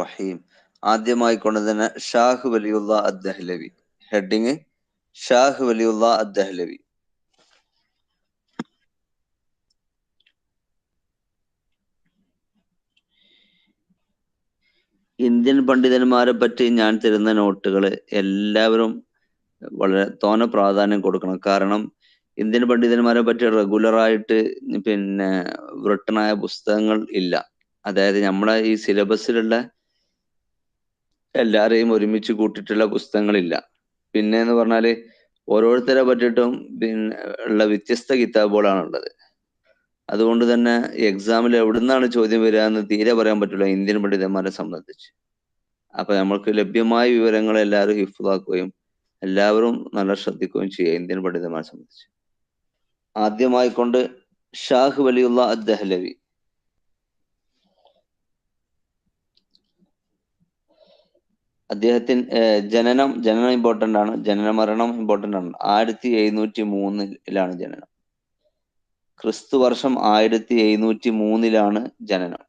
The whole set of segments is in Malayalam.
റഹീം. ആദ്യമായി കൊണ്ടുതന്നെ ഷാഹ് വലിയുള്ള അദ്ദഹ്ലവി. ഹെഡിങ് ഷാഹ് വലിയുള്ള അദ്ദഹ്ലവി. ഇന്ത്യൻ പണ്ഡിതന്മാരെ പറ്റി ഞാൻ തരുന്ന നോട്ടുകൾ എല്ലാവരും വളരെ തോനെ പ്രാധാന്യം കൊടുക്കണം. കാരണം ഇന്ത്യൻ പണ്ഡിതന്മാരെ പറ്റി റെഗുലറായിട്ട് വൃട്ടനായ പുസ്തകങ്ങൾ ഇല്ല. അതായത് നമ്മളെ ഈ സിലബസിലുള്ള എല്ലാരെയും ഒരുമിച്ച് കൂട്ടിയിട്ടുള്ള പുസ്തകങ്ങളില്ല. പിന്നെ എന്ന് പറഞ്ഞാല് ഓരോരുത്തരെ പറ്റിയിട്ടും ഉള്ള വ്യത്യസ്ത കിതാബുകളാണ് ഉള്ളത്. അതുകൊണ്ട് തന്നെ എക്സാമിൽ എവിടുന്നാണ് ചോദ്യം വരിക എന്ന് തീരെ പറയാൻ പറ്റില്ല ഇന്ത്യൻ പണ്ഡിതന്മാരെ സംബന്ധിച്ച്. അപ്പൊ നമ്മൾക്ക് ലഭ്യമായ വിവരങ്ങൾ എല്ലാവരും ഹിഫ്ളാക്കുകയും എല്ലാവരും നല്ല ശ്രദ്ധിക്കുകയും ചെയ്യുക ഇന്ത്യൻ പണ്ഡിതന്മാരെ സംബന്ധിച്ച്. ആദ്യമായിക്കൊണ്ട് ഷാഹ് വലിയുള്ള അദ്ദഹ്ലവി. അദ്ദേഹത്തിന് ജനനം ഇമ്പോർട്ടന്റ് ആണ്, മരണം ഇമ്പോർട്ടന്റ് ആണ്. 1703 ജനനം. ക്രിസ്തു വർഷം 1703 ജനനം.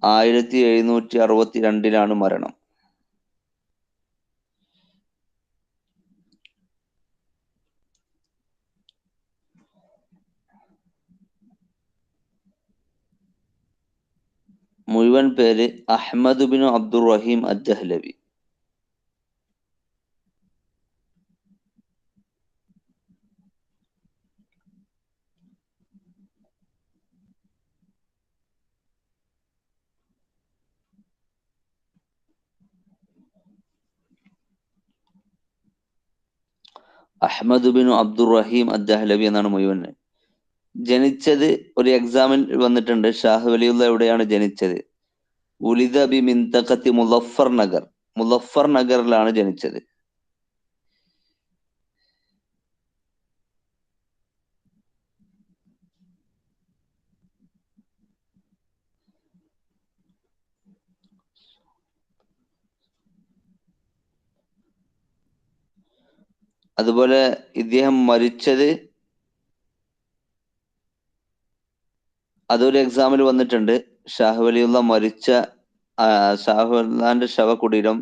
ആയിരത്തി 1762 മരണം. മുഴുവൻ പേര് അഹ്മദ് ബിൻ അബ്ദുർ റഹീം അദ്ദഹ്ലവി. അഹ്മദ് ബിൻ അബ്ദുർ റഹീം അദ്ദഹ്ലവി എന്നാണ് മുഴുവൻ. ജനിച്ചത് ഒരു എക്സാമിൽ വന്നിട്ടുണ്ട്. ഷാഹ് വലിയുള്ള എവിടെയാണ് ജനിച്ചത്? ഉലിദ ബി മിന്തഖത്തി മുളഫർ നഗർ. മുളഫർ നഗറിലാണ് ജനിച്ചത്. അതുപോലെ ഇദ്ദേഹം മരിച്ചത് അതൊരു എക്സാമിൽ വന്നിട്ടുണ്ട്. ഷാഹ് വലിയുള്ള മരിച്ച ഷാഹ് വലിയുടെ ശവകുടീരം,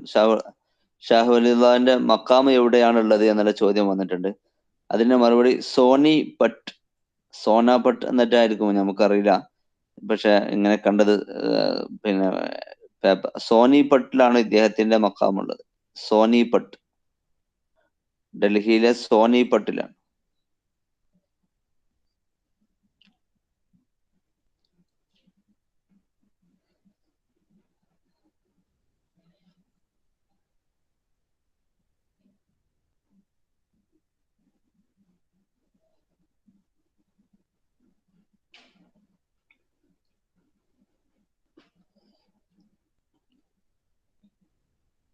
ഷാഹ് വലിയുടെ മക്കാമ് എവിടെയാണുള്ളത് എന്നുള്ള ചോദ്യം വന്നിട്ടുണ്ട്. അതിന്റെ മറുപടി സോനാപട്ട് എന്നിട്ടായിരിക്കും, നമുക്കറിയില്ല. പക്ഷെ ഇങ്ങനെ കണ്ടത് സോനിപട്ടിലാണ് ഇദ്ദേഹത്തിന്റെ മക്കാമുള്ളത്. സോനിപട്ട്, ഡൽഹിയിലെ സോനിപട്ടിലാണ്.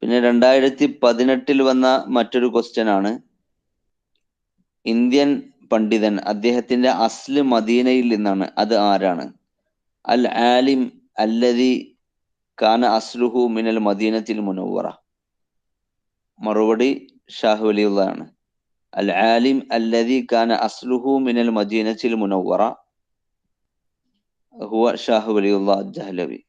പിന്നെ 2018 വന്ന മറ്റൊരു ക്വസ്റ്റ്യൻ ആണ്, ഇന്ത്യൻ പണ്ഡിതൻ, അദ്ദേഹത്തിന്റെ അസ്ല് മദീനയിൽ നിന്നാണ്, അത് ആരാണ്? അൽ ആലിം അല്ലദി കാന അസ്ലുഹു മിനൽ മദീനത്തിൽ മുനവ്വറ. മറുപടി ഷാഹ് വലിയുള്ളതാണ്. അൽ ആലിം അല്ലദി കാന അസ്ലുഹു മിനൽ മദീനത്തിൽ മുനവ്വറ ഹുവ ഷാഹ് വലിയുള്ള അദ്ദഹ്ലവി.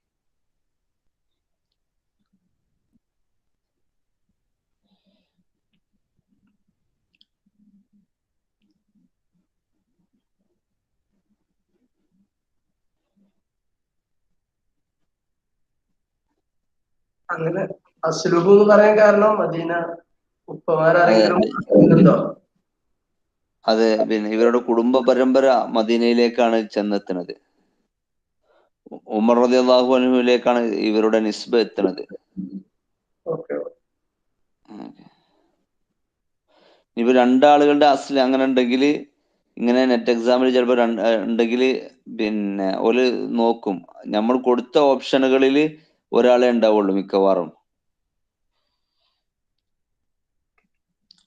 അങ്ങനെ അസ്ലുഹു എന്ന് പറയാൻ കാരണം മദീന ഉപ്പമാരാരെങ്കിലും ഉണ്ടോ? അതെ, പിന്നെ ഇവരുടെ കുടുംബ പരമ്പര മദീനയിലേക്കാണ് ചെന്നെത്തുന്നത്. ഉമർ റളിയല്ലാഹു അൻഹുവിലേക്കാണ് ഇവരുടെ നിസ്ബ എത്തുന്നത്. ഇവർ രണ്ടാളുകളുടെ അസ്ല് അങ്ങനെ ഉണ്ടെങ്കിൽ, ഇങ്ങനെ നെറ്റ് എക്സാമിൽ ചിലപ്പോൾ ഉണ്ടെങ്കിൽ പിന്നെ ഒരു നോക്കും, നമ്മൾ കൊടുത്ത ഓപ്ഷനുകളിൽ ഒരാളെ ഉണ്ടാവുള്ളൂ മിക്കവാറും.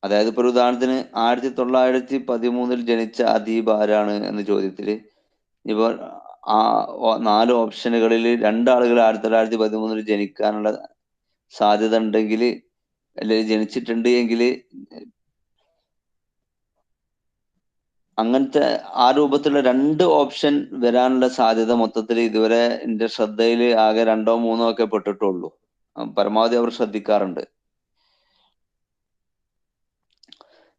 അതായത് ഇപ്പൊ ഒരു ഉദാഹരണത്തിന് 1913 ജനിച്ച അദീബ് ആരാണ് എന്ന ചോദ്യത്തിൽ ഇപ്പൊ ആ 4 ഓപ്ഷനുകളിൽ 2 ആളുകൾ 1913 ജനിക്കാനുള്ള സാധ്യത ഉണ്ടെങ്കിൽ, അല്ലെങ്കിൽ ജനിച്ചിട്ടുണ്ട് എങ്കിൽ അങ്ങനത്തെ ആ രൂപത്തിലുള്ള 2 ഓപ്ഷൻ വരാനുള്ള സാധ്യത മൊത്തത്തിൽ ഇതുവരെ എന്റെ ശ്രദ്ധയിൽ ആകെ 2ഓ 3ഓ ഒക്കെ പെട്ടിട്ടുള്ളൂ. പരമാവധി അവർ ശ്രദ്ധിക്കാറുണ്ട്.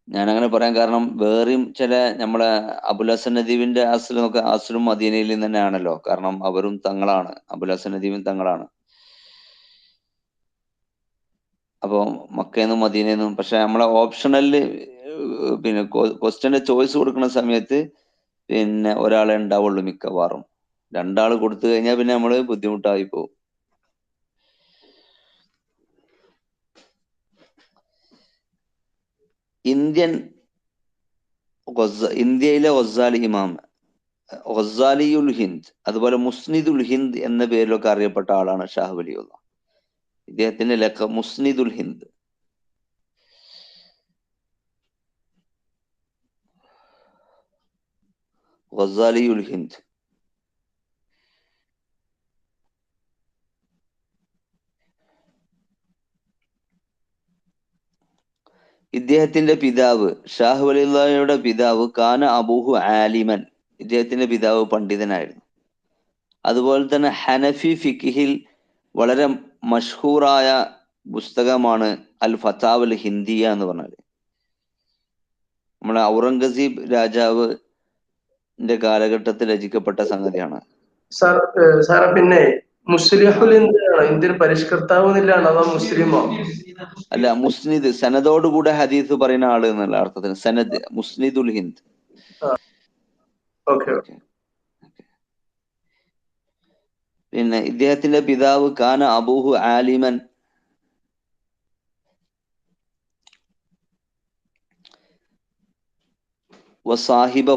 ഞാനങ്ങനെ പറയാൻ കാരണം വേറെയും ചില നമ്മളെ അബുൽ ഹസൻ നദീവിന്റെ അസ്ലൊക്കെ അസ്ലും മദീനയിൽ നിന്ന് തന്നെയാണല്ലോ. കാരണം അവരും തങ്ങളാണ്, അബുൽ ഹസൻ നദീവും തങ്ങളാണ്. അപ്പോൾ മക്കയെന്നും മദീനയെന്നും. പക്ഷെ നമ്മളെ ഓപ്ഷണലില് പിന്നെ ക്വസ്റ്റ്യന്റെ ചോയ്സ് കൊടുക്കുന്ന സമയത്ത് പിന്നെ ഒരാളെ ഉണ്ടാവുള്ളൂ മിക്കവാറും. 2 ആൾ കൊടുത്തു കഴിഞ്ഞാൽ പിന്നെ നമ്മള് ബുദ്ധിമുട്ടായി പോകും. ഇന്ത്യയിലെ ഗസാലി ഇമാം, ഗസാലിയുൽ ഹിന്ദ്, അതുപോലെ മുസ്നിദുൽ ഹിന്ദ് എന്ന പേരിലൊക്കെ അറിയപ്പെട്ട ആളാണ് ഷാഹ് വലിയുള്ള. ഇദ്ദേഹത്തിന്റെ ലഖബ് മുസ്നിദുൽ ഹിന്ദ്. ഗസാലിയുൽ ഹിന്ദ്. ഇദ്ദേഹത്തിന്റെ പിതാവ്, ഷാഹ് വലിയുള്ളയുടെ പിതാവ് കാന അബൂഹു ആലിമൻ, ഇദ്ദേഹത്തിന്റെ പിതാവ് പണ്ഡിതനായിരുന്നു. അതുപോലെ തന്നെ ഹനഫി ഫിഖിഹിൽ വളരെ മഷ്ഹൂറായ പുസ്തകമാണ് അൽ ഫതാവൽ ഹിന്ദിയ എന്ന് പറഞ്ഞാൽ. നമ്മളെ ഔറംഗസീബ് രാജാവിന്റെ കാലഘട്ടത്തിൽ രചിക്കപ്പെട്ട സംഗതിയാണ്. സാറേ പിന്നെ മുസ്ലിഹുൽ ഹിന്ദാണോ ഇന്ത്യൻ പരിഷ്കർത്താവ് എന്നില്ലാണ്, അതോ മുസ്ലിമോ? അല്ല, മുസ്നിദ്, സനദോടുകൂടെ ഹദീസ് പറയുന്ന ആള് എന്നുള്ള അർത്ഥത്തിന് സനദ്, മുസ്നിദുൽ ഹിന്ദ്. പിന്നെ ഇദ്ദേഹത്തിന്റെ പിതാവ് കാന അബൂഹു ആലിമൻ വസാഹിബ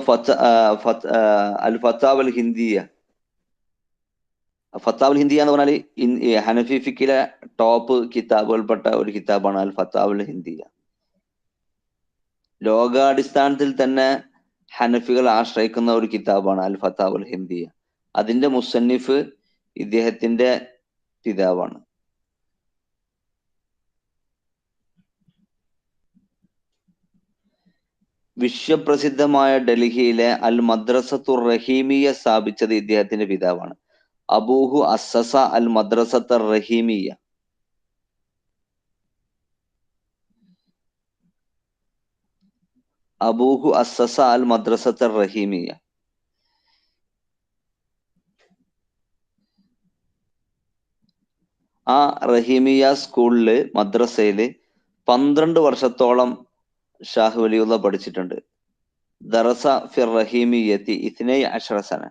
അൽ ഫത്താവൽ ഹിന്ദിയ. ഫത്താവുൽ ഹിന്ദിയ എന്ന് പറഞ്ഞാൽ ഹനഫി ഫിക്കിലെ ടോപ്പ് കിതാബുകൾപ്പെട്ട ഒരു കിതാബാണ് അൽ ഫത്താവുൽ ഹിന്ദിയ. ലോകാടിസ്ഥാനത്തിൽ തന്നെ ഹനഫികൾ ആശ്രയിക്കുന്ന ഒരു കിതാബാണ് അൽ ഫത്താവുൽ ഹിന്ദിയ. അതിന്റെ മുസന്നിഫ് ഇദ്ദേഹത്തിന്റെ പിതാവാണ്. വിശ്വപ്രസിദ്ധമായ ഡൽഹിയിലെ അൽ മദ്രസത്തുർ റഹീമിയ സ്ഥാപിച്ചത് ഇദ്ദേഹത്തിന്റെ പിതാവാണ്. അബൂഹു അസ്സസ അൽ മദ്രസത്തുർ റഹീമിയ. അബൂഹു അസ്സസ അൽ മദ്രസത്തുർ റഹീമിയ. ആ റഹീമിയ സ്കൂളില്, മദ്രസയില് 12 വർഷത്തോളം ഷാഹ് വലിയുള്ള പഠിച്ചിട്ടുണ്ട്. ദറസ ഫിർ റഹീമിയത്തി 12 സന.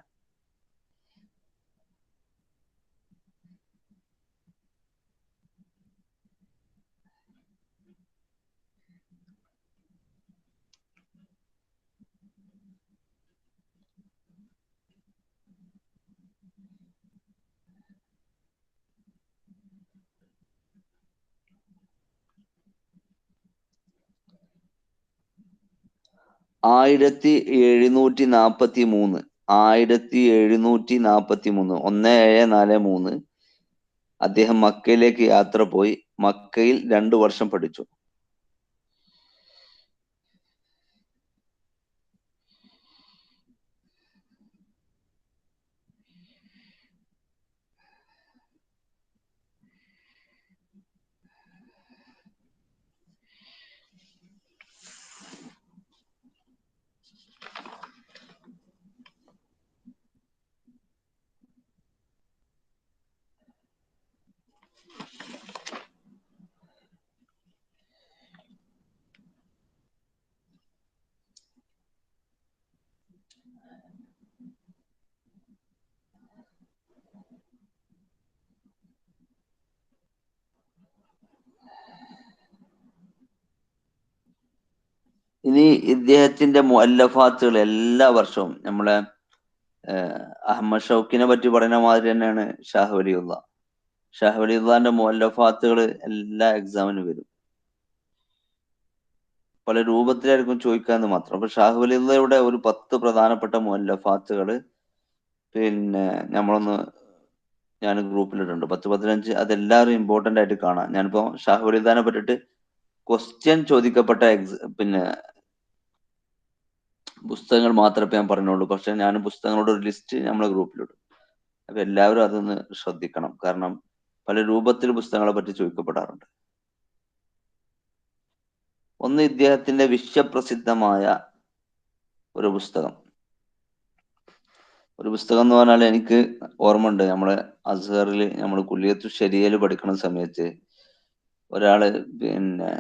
ആയിരത്തി 1743 1743 അദ്ദേഹം മക്കയിലേക്ക് യാത്ര പോയി. മക്കയിൽ 2 വർഷം പഠിച്ചു. ഇനി ഇദ്ദേഹത്തിന്റെ മുഅല്ലഫാത്തുകൾ എല്ലാ വർഷവും നമ്മളെ അഹമ്മദ് ഷൗക്കിനെ പറ്റി പറയുന്ന മാതിരി തന്നെയാണ് ഷാഹ് വലിയുള്ള. ഷാഹ് വലിയുള്ളാന്റെ മുഅല്ലഫാത്തുകൾ എല്ലാ എക്സാമിനും വരും. പല രൂപത്തിലായിരിക്കും ചോദിക്കാന്ന് മാത്രം. അപ്പൊ ഷാഹ് വലിയുള്ളയുടെ ഒരു 10 പ്രധാനപ്പെട്ട മുഅല്ലഫാത്തുകൾ പിന്നെ ഞാൻ ഗ്രൂപ്പിലിട്ടുണ്ട്, 10-15. അതെല്ലാവരും ഇമ്പോർട്ടന്റ് ആയിട്ട് കാണാം. ഞാനിപ്പോ ഷാഹ് വലിയുള്ളാനെ പറ്റിയിട്ട് ക്വസ്റ്റ്യൻ ചോദിക്കപ്പെട്ട പിന്നെ പുസ്തകങ്ങൾ മാത്രമേ ഞാൻ പറഞ്ഞുള്ളൂ. പക്ഷെ ഞാൻ പുസ്തകങ്ങളുടെ ഒരു ലിസ്റ്റ് നമ്മളെ ഗ്രൂപ്പിലിടും. അപ്പൊ എല്ലാവരും അതൊന്ന് ശ്രദ്ധിക്കണം. കാരണം പല രൂപത്തിൽ പുസ്തകങ്ങളെ പറ്റി ചോദിക്കപ്പെടാറുണ്ട്. ഒന്ന് ഇദ്ദേഹത്തിന്റെ വിശ്വപ്രസിദ്ധമായ ഒരു പുസ്തകം എന്ന് പറഞ്ഞാൽ എനിക്ക് ഓർമ്മ ഉണ്ട്, നമ്മളെ അസ്ഹറിൽ നമ്മൾ കുല്ലിയത്തു ശരിയയിൽ പഠിക്കുന്ന സമയത്ത് ഒരാള് പിന്നെ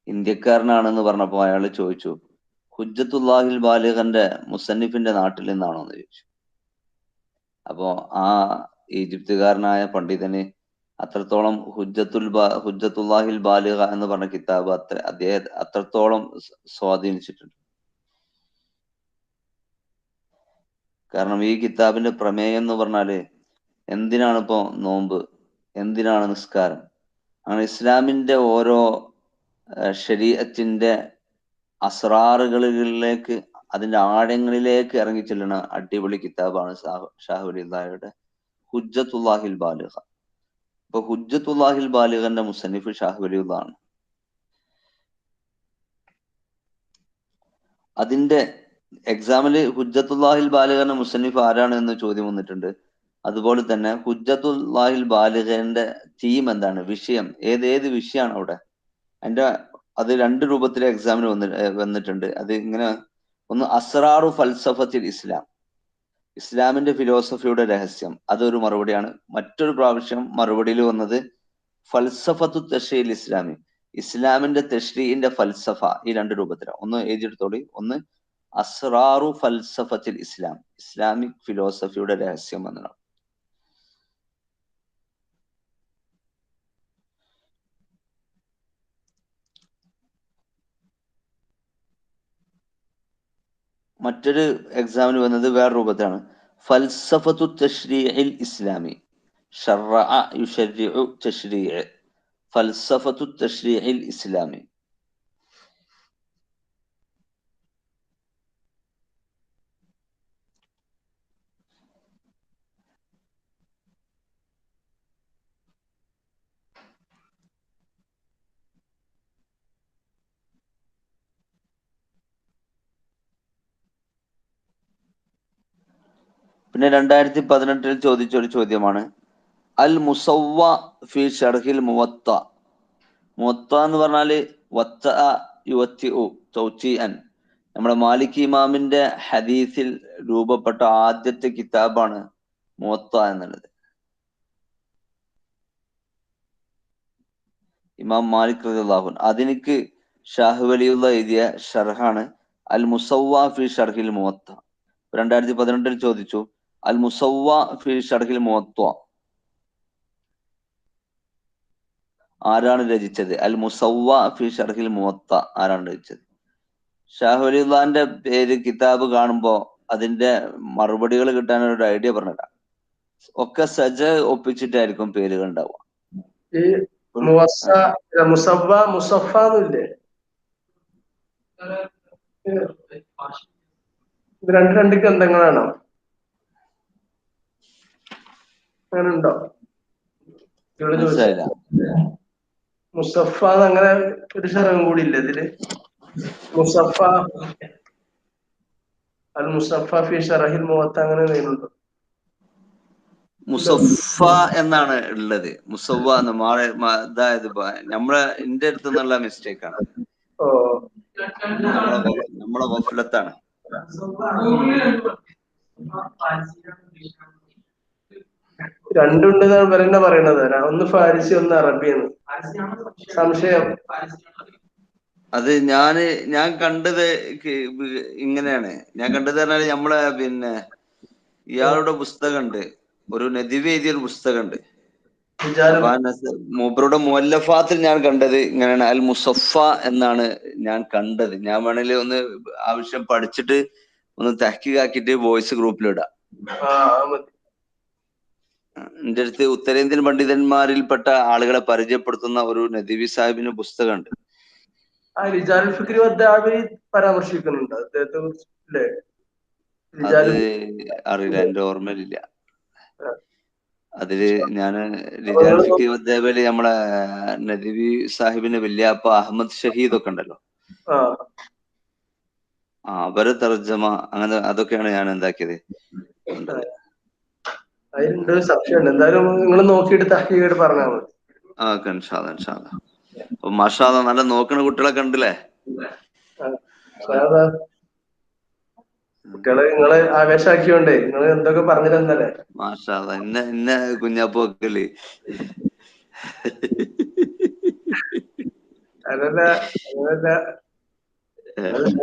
ഇന്ത്യക്കാരനാണെന്ന് പറഞ്ഞപ്പോൾ അയാൾ ചോദിച്ചു, ഹുജ്ജത്തുല്ലാഹിൽ ബാലിഗന്റെ മുസന്നിഫിന്റെ നാട്ടിൽ നിന്നാണോ എന്ന് ചോദിച്ചു. അപ്പോ ആ ഈജിപ്തുകാരനായ പണ്ഡിതന് അത്രത്തോളം ഹുജ്ജത്തുല്ലാഹിൽ ബാലിഗ എന്ന് പറഞ്ഞ കിതാബ് അദ്ദേഹം അത്രത്തോളം സ്വാധീനിച്ചിട്ടുണ്ട്. കാരണം ഈ കിതാബിന്റെ പ്രമേയം എന്ന് പറഞ്ഞാല് എന്തിനാണ് ഇപ്പോ നോമ്പ്, എന്തിനാണ് നിസ്കാരം, അങ്ങനെ ഇസ്ലാമിന്റെ ഓരോ ശരീഅത്തിന്റെ അസ്റാറുകളിലേക്ക്, അതിന്റെ ആഴങ്ങളിലേക്ക് ഇറങ്ങി ചെല്ലുന്ന അടിപൊളി കിതാബാണ് ഷാഹ് വലിയുള്ളാഹിയുടെ ഹുജ്ജത്തുല്ലാഹിൽ ബാലിഗ. ഇപ്പൊ ഹുജ്ജത്തുല്ലാഹിൽ ബാലിഗന്റെ മുസന്നിഫ് ഷാഹ് വലിയുള്ളാണ്. അതിന്റെ എക്സാമില് ഹുജ്ജത്തുല്ലാഹിൽ ബാലിഗന്റെ മുസന്നിഫ് ആരാണ് എന്ന് ചോദ്യം വന്നിട്ടുണ്ട്. അതുപോലെ തന്നെ ഹുജ്ജത്തുല്ലാഹിൽ ബാലിഗന്റെ തീം എന്താണ്, വിഷയം ഏത് വിഷയമാണ് അവിടെ. അത് രണ്ട് രൂപത്തിൽ എക്സാമിന് വന്നിട്ടുണ്ട്. അത് ഇങ്ങനെ, ഒന്ന് അസ്റാറു ഫൽസഫത്തിൽ ഇസ്ലാം, ഇസ്ലാമിന്റെ ഫിലോസഫിയുടെ രഹസ്യം, അതൊരു മറുപടിയാണ്. മറ്റൊരു പ്രാവശ്യം മറുപടിയിൽ വന്നത് ഫൽസഫത്തു തശ്രീഇൽ ഇസ്ലാമി, ഇസ്ലാമിന്റെ തശ്രീഇന്റെ ഫൽസഫ. ഈ രണ്ട് രൂപത്തിലാണ്. ഒന്ന് എഴുതിയെടുത്തോളി. ഒന്ന് അസ്റാറു ഫൽസഫത്തിൽ ഇസ്ലാം, ഇസ്ലാമിക് ഫിലോസഫിയുടെ രഹസ്യം എന്നാണ്. മറ്റൊരു എക്സാമിന് വന്നത് വേറെ രൂപത്തിലാണ്, ഫൽസഫത്തു തശ്രീഇൽ ഇസ്ലാമി, ശറഅ യുശരിഉ തശ്രീഇ, ഫൽസഫത്തു തശ്രീഇൽ ഇസ്ലാമി. പിന്നെ 2018 ചോദിച്ച ഒരു ചോദ്യമാണ് അൽ മുസവ്വ ഫി ഷർഹിൽ മുവത്ത. മുവത്ത എന്ന് പറഞ്ഞാല് നമ്മുടെ മാലിക് ഇമാമിന്റെ ഹദീസിൽ രൂപപ്പെട്ട ആദ്യത്തെ കിതാബാണ് മുവത്ത എന്നുള്ളത്. ഇമാം മാലിക് റളിയല്ലാഹു അൻഹു, അതിനിക്ക് ഷാഹ് വലിയുള്ള എഴുതിയ ഷർഹാണ് അൽ മുസവ്വ ഫി ഷർഹിൽ മുവത്ത. 2018 ചോദിച്ചു അൽ മുസവ്വ ഫി ഷർഹിൽ മുവത്ത ആരാണ് രചിച്ചത്? അൽ മുസവ്വ ഫി ഷർഹിൽ മുവത്ത ആരാണ് രചിച്ചത്? ഷാഹ് വലിയുള്ളാന്റെ പേര് കിതാബ് കാണുമ്പോ അതിന്റെ മറുപടികൾ കിട്ടാൻ ഒരു ഐഡിയ പറഞ്ഞുതരാം. ഒക്കെ സജ ഒപ്പിച്ചിട്ടായിരിക്കും പേരുകൾ ഉണ്ടാവുക. ഈ മുസവ്വ മുസഫ എന്നില്ലേ, ഇത് രണ്ട് ഗ്രന്ഥങ്ങളാണോ? അങ്ങനെ ഉണ്ടോ? മനസ്സിലായില്ല. മുസഫ അങ്ങനെ ഒരു ശരം കൂടി ഇല്ല ഇതില്. മുസഫ അൽ മുസഫ ഫി ഷറഹിൽ മുവത്ത അങ്ങനെ എന്തെങ്കിലും. മുസഫ എന്നാണ് ഉള്ളത്. മുസവ്വ എന്ന് അതായത് നമ്മളെ എന്റെ അടുത്ത് നിന്നുള്ള മിസ്റ്റേക്ക് ആണ്. നമ്മളെ ഗഫലത്താണ്. രണ്ടുണ്ടെന്നാണ് ഇവരെന്നെ പറയണത്. ഒന്ന് ഫാരിസി ഒന്ന് അറബിയെന്ന്. സംശയം. അത് ഞാൻ കണ്ടത് ഇങ്ങനെയാണ്. ഞാൻ കണ്ടത് പറഞ്ഞാല് നമ്മളെ പിന്നെ ഇയാളുടെ പുസ്തകമുണ്ട്, ഒരു നദിവി എഴുതിയൊരു പുസ്തകമുണ്ട്. അപ്പൊ മൂപ്പരുടെ മുഅല്ലഫാത്തിൽ ഞാൻ കണ്ടത് ഇങ്ങനെയാണ്, അൽ മുസഫ എന്നാണ് ഞാൻ കണ്ടത്. ഞാൻ വേണേൽ ഒന്ന് ആവശ്യം പഠിച്ചിട്ട് ഒന്ന് തഹ്ഖീഖാക്കിയിട്ട് വോയിസ് ഗ്രൂപ്പിലിടാം. എന്റെ അടുത്ത് ഉത്തരേന്ത്യൻ പണ്ഡിതന്മാരിൽപ്പെട്ട ആളുകളെ പരിചയപ്പെടുത്തുന്ന ഒരു നദിവി സാഹിബിന് പുസ്തകമുണ്ട്. പരാമർശിക്കുന്നുണ്ട് അദ്ദേഹത്തെ കുറിച്ച്. അത് അറിയില്ല, എന്റെ ഓർമ്മയിലില്ല. അതില് ഞാന് റിജാൽ ഫിഖി അതേപോലെ നമ്മളെ നദിവി സാഹിബിന്റെ വല്യാപ്പ അഹമ്മദ് ഷഹീദ് ഒക്കെ ഉണ്ടല്ലോ, അവരെ തർജ്ജമ അങ്ങനെ അതൊക്കെയാണ് ഞാൻ എന്താക്കിയത് കണ്ടത്. അതിലുണ്ട് സംശയമുണ്ട്. എന്തായാലും നിങ്ങൾ നോക്കിയിട്ട് തഹ്ഖീഖായിട്ട് പറഞ്ഞാൽ മതി. ഓക്കെ, ഇൻഷാല്ലാ ഇൻഷാല്ലാ. അപ്പൊ മാഷാ അല്ലാ, നല്ല നോക്കണ കുട്ടികളൊക്കെ ഉണ്ടല്ലേ? സാധാ കുട്ടികളെ നിങ്ങള് ആവേശാക്കിയോണ്ടേ നിങ്ങൾ എന്തൊക്കെ പറഞ്ഞിരുന്നല്ലേ. മാഷാ അല്ലാ, ഇന്ന കുഞ്ഞാപ്പു വെക്കല്. അതല്ല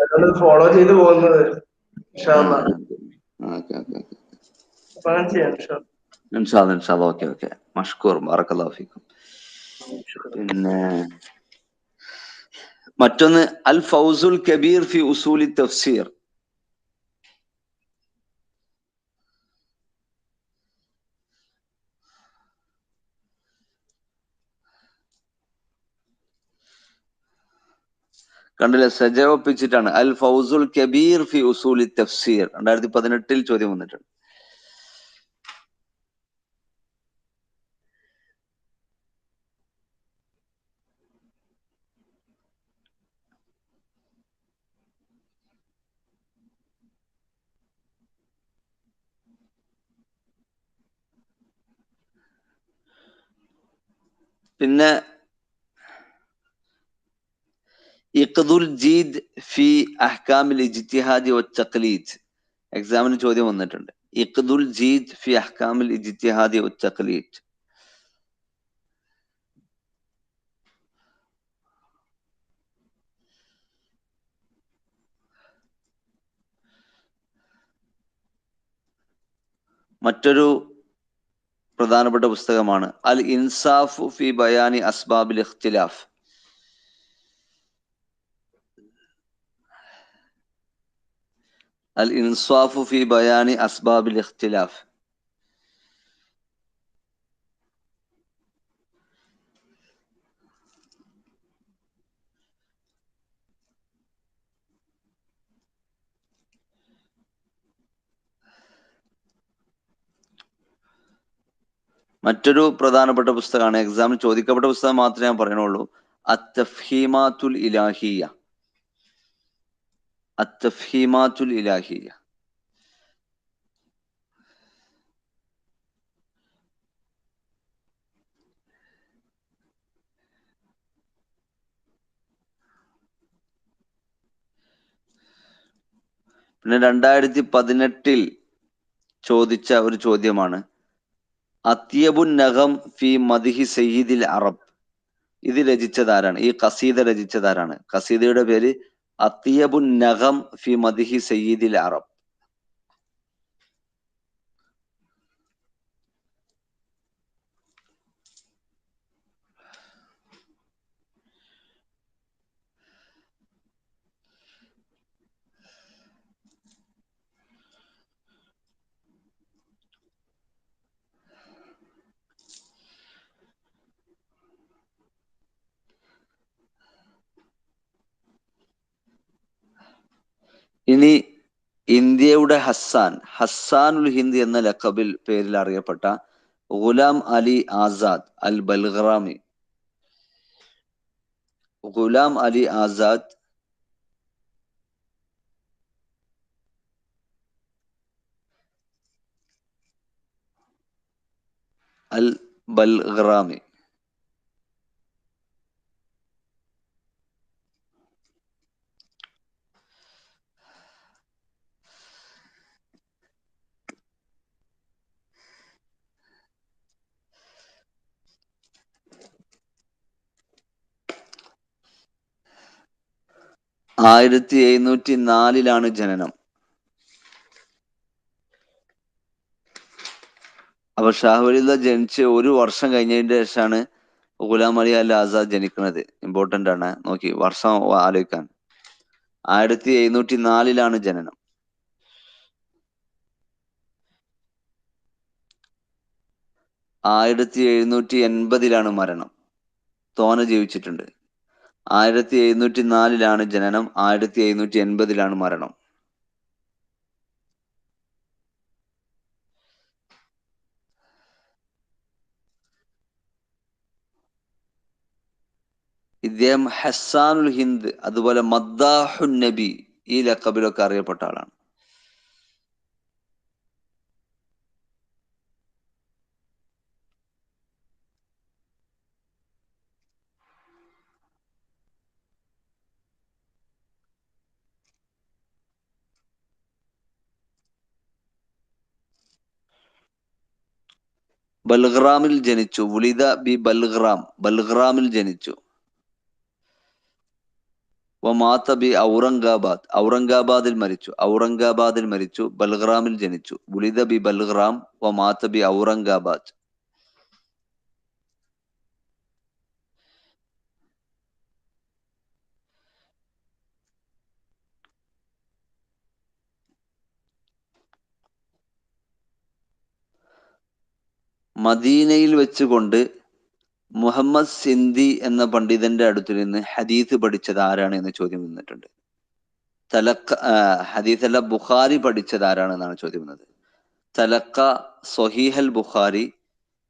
അതല്ല ഫോളോ ചെയ്ത് പോകുന്നത്. ഇൻഷാ അല്ലാ. Okay okay okay. അപ്പൊ അങ്ങനെ ചെയ്യാം ഇൻഷാ അല്ലാ. ഇൻഷാല്ലാ ഇൻഷാല്ലാ. Okay okay. മഷ്കൂർ, ബറക്കല്ലാഹു ഫീക്കും. പിന്നെ മറ്റൊന്ന് അൽ ഫൗസുൽ കബീർ ഫി ഉസൂലി തഫ്സീർ. കണ്ടില്ലേ, സജ ഒപ്പിച്ചിട്ടാണ്. അൽ ഫൗസുൽ കബീർ ഫി ഉസൂലി തഫ്സീർ 2018 ചോദ്യം വന്നിട്ടുണ്ട്. പിന്നെ ഇഖ്ദുൽ ജീദ് ഫി അഹ്കാമിൽ ഇജ്തിഹാദി വത്തഖ്ലീദ്, എക്സാമിന് ചോദ്യം വന്നിട്ടുണ്ട്. ഇഖ്ദുൽ ജീദ് ഫി അഹ്കാമിൽ ഇജ്തിഹാദി വത്തഖ്ലീദ്. മറ്റൊരു പ്രധാനപ്പെട്ട പുസ്തകമാണ് അൽ ഇൻസാഫു ഫി ബയാനി അസ്ബാബിൽ ഇഖ്തിലാഫ്. അൽ ഇൻസാഫു ഫി ബയാനി അസ്ബാബിൽ ഇഖ്തിലാഫ്. മറ്റൊരു പ്രധാനപ്പെട്ട പുസ്തകമാണ്, എക്സാമിൽ ചോദിക്കപ്പെട്ട പുസ്തകം മാത്രമേ ഞാൻ പറയണുള്ളൂ. അത്തഫ്ഹീമാത്തുൽ ഇലാഹിയ. അത്തഫ്ഹീമാത്തുൽ ഇലാഹിയ. പിന്നെ 2018 ചോദിച്ച ഒരു ചോദ്യമാണ് അത്യബുൻ നഗം ഫി മദ്ഹി സയ്യിദിൽ അറബ്. ഇത് രചിച്ചതാരാണ്? ഈ ഖസീദ രചിച്ചതാരാണ്? ഖസീദയുടെ പേര് അത്യബുൻ നഗം ഫി മദ്ഹി സയ്യിദിൽ അറബ്. ഇനി ഇന്ത്യയുടെ ഹസ്സാനുൽ ഹിന്ദ് എന്ന ലഖബിൽ പേരിൽ അറിയപ്പെട്ട ഗുലാം അലി ആസാദ് അൽ ബൽഗ്റാമി. ഗുലാം അലി ആസാദ് അൽ ബൽഗ്റാമി. ആയിരത്തി 1704 ജനനം. അപ്പൊ ഷാഹ് വലിയുള്ള ജനിച്ച് ഒരു വർഷം കഴിഞ്ഞതിന്റെ ശേഷമാണ് ഗുലാം അലി അൽ ആസാദ് ജനിക്കുന്നത്. ഇമ്പോർട്ടന്റ് ആണ്, നോക്കി വർഷം ആലോചിക്കാൻ. 1704 ജനനം. 1780 മരണം. തോന ജീവിച്ചിട്ടുണ്ട്. 1704 ജനനം, 1780 മരണം. ഇദ്ദേഹം ഹസ്സാനുൽ ഹിന്ദ്, അതുപോലെ മദ്ദാഹുൻ നബി ഈ ലഖബിലൊക്കെ അറിയപ്പെട്ട ആളാണ്. ബൽഗ്രാമിൽ ജനിച്ചു. വുലിദ ബി ബൽഗ്രാം, ബൽഗ്രാമിൽ ജനിച്ചു. വമാത ബി ഔറംഗാബാദ്, ഔറംഗാബാദിൽ മരിച്ചു. ഔറംഗാബാദിൽ മരിച്ചു. ബൽഗ്രാമിൽ ജനിച്ചു. വുലിദ ബി ബൽഗ്രാം വമാത ബി ഔറംഗാബാദ്. മദീനയിൽ വെച്ചുകൊണ്ട് മുഹമ്മദ് സിന്ധി എന്ന പണ്ഡിതന്റെ അടുത്തിരുന്ന് ഹദീസ് പഠിച്ചത് ആരാണ് എന്ന ചോദ്യം വന്നിട്ടുണ്ട്. ഹദീസ് അല്ല, ബുഖാരി പഠിച്ചത് ആരാണെന്നാണ് ചോദ്യം വന്നത്. തലക്ക സ്വഹീഹൽ ബുഖാരി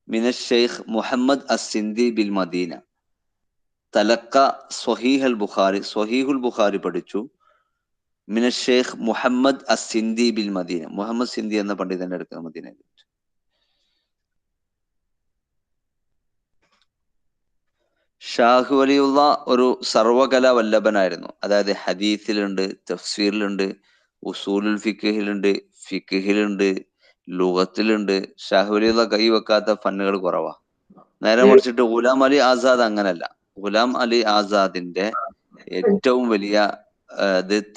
മിന ഷെയ്ഖ് മുഹമ്മദ് അസിന്ദി ബിൽ മദീന. തലക്ക സ്വഹീഹൽ ബുഖാരി, സ്വഹീഹുൽ ബുഖാരി പഠിച്ചു. മിന ഷെയ്ഖ് മുഹമ്മദ് അസിന്ദി ബിൽ മദീന, മുഹമ്മദ് സിന്ധി എന്ന പണ്ഡിതന്റെ അടുത്ത് മദീനയിൽ. ഷാഹു വലിയുള്ള ഒരു സർവകലാ വല്ലഭനായിരുന്നു. അതായത് ഹദീസിലുണ്ട്, തഫ്സീറിലുണ്ട്, ഉസൂലുൽ ഫിഖിലുണ്ട്, ഫിഖിലുണ്ട്, ലുഗത്തിലുണ്ട്. ഷാഹു വലിയുള്ള കൈവെക്കാത്ത ഫന്നുകൾ കുറവാ. നേരെ മറിച്ചിട്ട് ഗുലാം അലി ആസാദ് അങ്ങനല്ല. ഗുലാം അലി ആസാദിന്റെ ഏറ്റവും വലിയ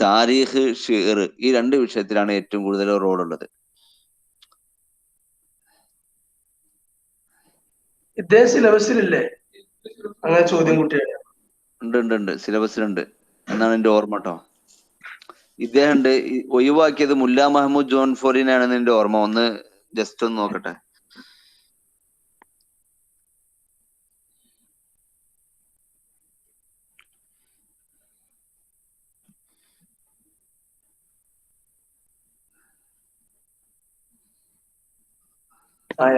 താരീഖ്, ഷിർ, ഈ രണ്ട് വിഷയത്തിലാണ് ഏറ്റവും കൂടുതൽ റോളുള്ളത്. ഇദ്ദേഹം സിലബസിലില്ലേ അങ്ങനെ ചോദ്യം കുട്ടിയാണ്? ഉണ്ട്, സിലബസിലുണ്ട് എന്നാണ് എന്റെ ഓർമ്മ കേട്ടോ. ഇദ്ദേഹം ഉണ്ട്. ഒഴിവാക്കിയത് മുല്ല മഹമ്മൂദ് ജോൺഫോറിനാണെന്ന് എന്റെ ഓർമ്മ. ഒന്ന് ജസ്റ്റ് ഒന്ന് നോക്കട്ടെ.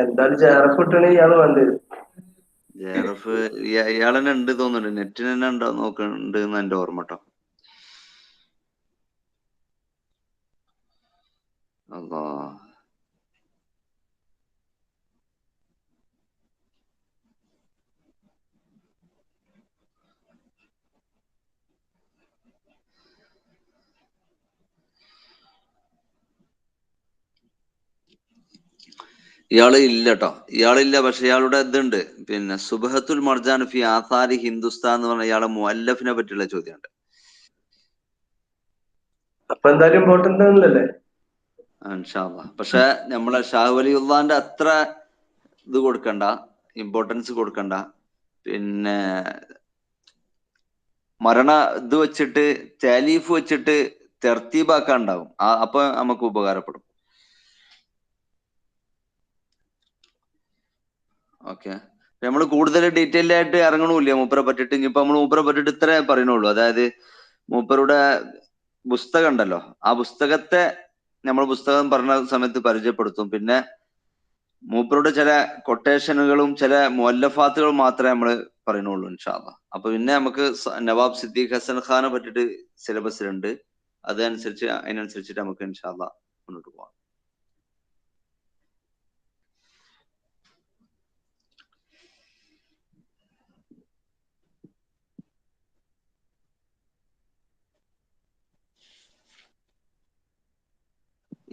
എന്തായാലും ജെആർഎഫ് കിട്ടണേ ഇയാള് വേണ്ടത്. ജെആർഎഫ് ഇയാൾ തന്നെ ഉണ്ട് തോന്നുന്നുണ്ട്. നെറ്റിന് തന്നെ ഉണ്ടോ നോക്കുന്നുണ്ട് എന്ന് എന്റെ ഓർമ്മ കേട്ടോ. അല്ലാ, ഇയാള് ഇല്ല കേട്ടോ, ഇയാളില്ല. പക്ഷെ ഇയാളുടെ ഇതുണ്ട്, പിന്നെ സുബഹത്തുൽ മർജാൻ ഫി ആസാരി ഹിന്ദുസ്ഥാൻ എന്ന് പറഞ്ഞ ഇയാളെ മുഅല്ലഫിനെ പറ്റിയുള്ള ചോദ്യമുണ്ട്. അപ്പൊ എന്തായാലും ഇമ്പോർട്ടന്റ് ആണല്ലേ? ഇൻഷാ അല്ലാഹ്. പക്ഷെ നമ്മളെ ഷാഹു വലിയുള്ളാന്റെ അത്ര ഇത് കൊടുക്കണ്ട, ഇമ്പോർട്ടൻസ് കൊടുക്കണ്ട. പിന്നെ മരണ ഇത് വെച്ചിട്ട്, താലീഫ് വെച്ചിട്ട് തെർത്തീബാക്കാൻ ഉണ്ടാവും. അപ്പൊ നമുക്ക് ഉപകാരപ്പെടും. ഓക്കെ, നമ്മൾ കൂടുതൽ ഡീറ്റെയിൽഡ് ആയിട്ട് ഇറങ്ങണമില്ല മൂപ്പരെ പറ്റിട്ട്. ഇനിയിപ്പോ നമ്മൾ മൂപ്പരെ പറ്റിട്ട് ഇത്രേ പറയണുള്ളൂ. അതായത് മൂപ്പരുടെ പുസ്തകം ഉണ്ടല്ലോ, ആ പുസ്തകത്തെ നമ്മൾ പുസ്തകം പറഞ്ഞ സമയത്ത് പരിചയപ്പെടുത്തും. പിന്നെ മൂപ്പരുടെ ചില കൊട്ടേഷനുകളും ചില മുഅല്ലഫാത്തുകളും മാത്രമേ നമ്മൾ പറയുന്നുള്ളൂ ഇൻഷാ അല്ലാഹ്. അപ്പൊ പിന്നെ നമുക്ക് നവാബ് സിദ്ദീഖ് ഹസൻ ഖാനെ പറ്റിട്ട് സിലബസിലുണ്ട്. അതിനനുസരിച്ചിട്ട് നമുക്ക് ഇൻഷാ അല്ലാഹ് മുന്നോട്ട് പോകാം.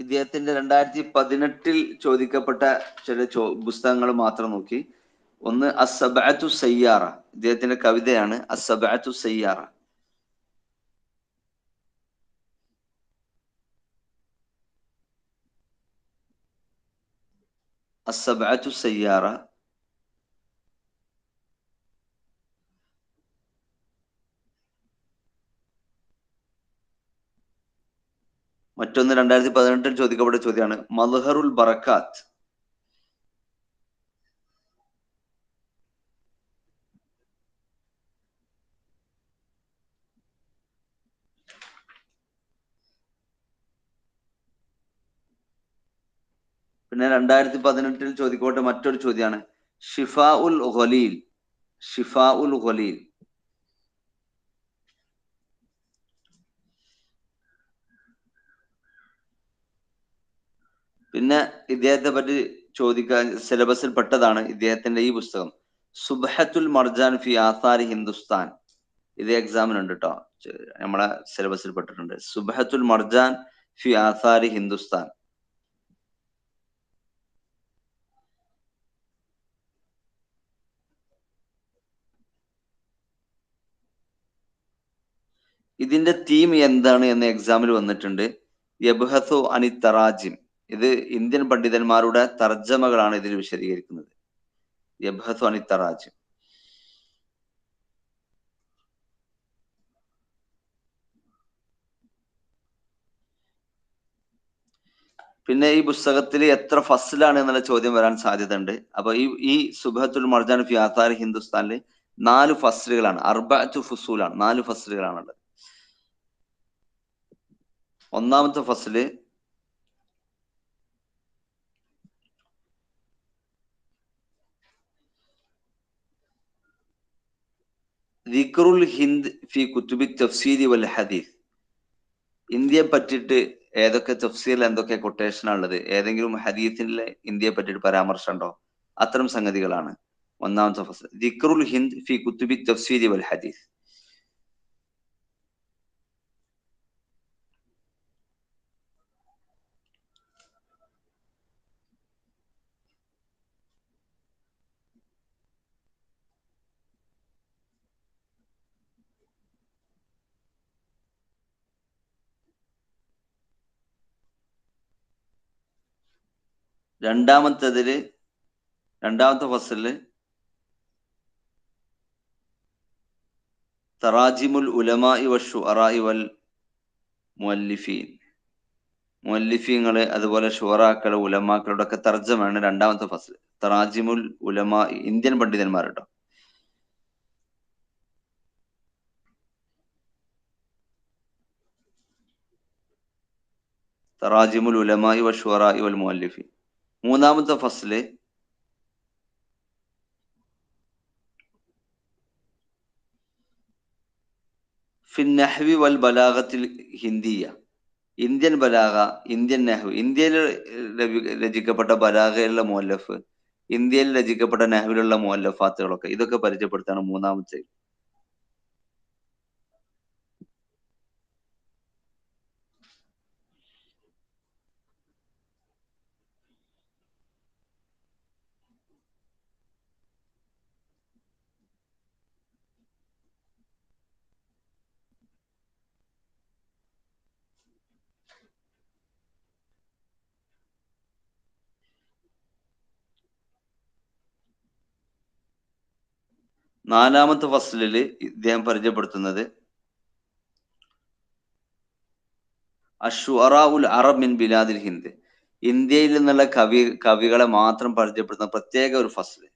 ഇദ്ദേഹത്തിന്റെ 2018 ചോദിക്കപ്പെട്ട ചില പുസ്തകങ്ങൾ മാത്രം നോക്കി. ഒന്ന് അസ്സബഅത്തു സയ്യാറ, ഇദ്ദേഹത്തിന്റെ കവിതയാണ് അസ്സബഅത്തു സയ്യാറ. അസ്സബഅത്തു സയ്യാറ. മറ്റൊന്ന് 2018 ചോദിക്കപ്പെട്ട ചോദ്യമാണ് മദ്ഹറുൽ ബറക്കാത്ത്. പിന്നെ 2018 ചോദിക്കപ്പെട്ട മറ്റൊരു ചോദ്യമാണ് ഷിഫാ ഉൽ ഖലീൽ. ഷിഫാ ഉൽ ഖലീൽ. പിന്നെ ഇദ്ദേഹത്തെ പറ്റി ചോദിക്കാൻ സിലബസിൽ പെട്ടതാണ് ഇദ്ദേഹത്തിന്റെ ഈ പുസ്തകം, സുബ്ഹത്തുൽ മർജാൻ ഫി ആസാരി ഹിന്ദുസ്ഥാൻ. ഇത് എക്സാമിനുണ്ട് കേട്ടോ, നമ്മളെ സിലബസിൽ പെട്ടിട്ടുണ്ട്. സുബ്ഹത്തുൽ മർജാൻ ഫി ആസാരി ഹിന്ദുസ്ഥാൻ. ഇതിന്റെ തീം എന്താണ് എന്ന് എക്സാമിൽ വന്നിട്ടുണ്ട്. യബ്ഹസു അനി തറാജിം. ഇത് ഇന്ത്യൻ പണ്ഡിതന്മാരുടെ തർജ്ജമകളാണ് ഇതിൽ വിശദീകരിക്കുന്നത്. യബ്ഹസു അനി തറാജിം. പിന്നെ ഈ പുസ്തകത്തിൽ എത്ര ഫസ്ലാണ് എന്നുള്ള ചോദ്യം വരാൻ സാധ്യതയുണ്ട്. അപ്പൊ ഈ സുബ്ഹത്തുൽ മർജാൻ ഫി ആസാരി ഹിന്ദുസ്ഥാനിൽ 4 ഫസ്ലുകളാണ്, അർബഅത്തു ഫുസൂലാണ്, 4 ഫസ്ലുകളാണുള്ളത്. ഒന്നാമത്തെ ഫസ്ല് ദിക്റുൽ ഹിന്ദ് ഫി കുതുബി തഫ്സീരി വൽ ഹദീസ്. ഇന്ത്യയെ പറ്റിയിട്ട് ഏതൊക്കെ തഫ്സീറിൽ എന്തൊക്കെ കൊട്ടേഷൻ ഉള്ളത്, ഏതെങ്കിലും ഹദീസിൽ ഇന്ത്യയെ പറ്റിയിട്ട് പരാമർശം ഉണ്ടോ, അത്തരം സംഗതികളാണ് ഒന്നാമത്തെ ഫസ്ൽ. ദിക്റുൽ ഹിന്ദ് ഫി കുതുബി തഫ്സീരി വൽ ഹദീസ്. രണ്ടാമത്തെ ഫസ്ലില് തറാജിമുൽ ഉലമാഇ വശുഅറാഇ വൽ മുഅല്ലിഫീൻ. മുഅല്ലിഫീങ്ങള് അതുപോലെ ഷുഅറാക്കള് ഉലമാക്കളുടെ ഒക്കെ തർജ്ജമാണ് രണ്ടാമത്തെ ഫസ്ൽ. തറാജിമുൽ ഉലമാ, ഇന്ത്യൻ പണ്ഡിതന്മാരുണ്ടോ. തറാജിമുൽ ഉലമാഇ വശുഅറാഇ വൽ മുഅല്ലിഫീൻ. മൂന്നാമത്തെ ഫസ്ല് ഫിൻ നഹ്വി വൽ ബലാഗത്തിൽ ഹിന്ദിയ. ഇന്ത്യൻ ബലാഗ, ഇന്ത്യൻ നഹ്വ്, ഇന്ത്യയിൽ രചിക്കപ്പെട്ട ബലാഗയിലുള്ള മുഅല്ലഫ്, ഇന്ത്യയിൽ രചിക്കപ്പെട്ട നഹ്വിലുള്ള മുഅല്ലഫാത്തുകളൊക്കെ, ഇതൊക്കെ പരിചയപ്പെടുത്താണ് മൂന്നാമത്തെ. നാലാമത്തെ ഫസ്ലില് ഇദ്ദേഹം പരിചയപ്പെടുത്തുന്നത് അഷ്ഉറാഉൽ അറബ് മിൻ ബിലാദിൽ ഹിന്ദ്. ഇന്ത്യയിൽ നിന്നുള്ള കവികളെ മാത്രം പരിചയപ്പെടുത്തുന്ന പ്രത്യേക ഒരു ഫസ്ല്.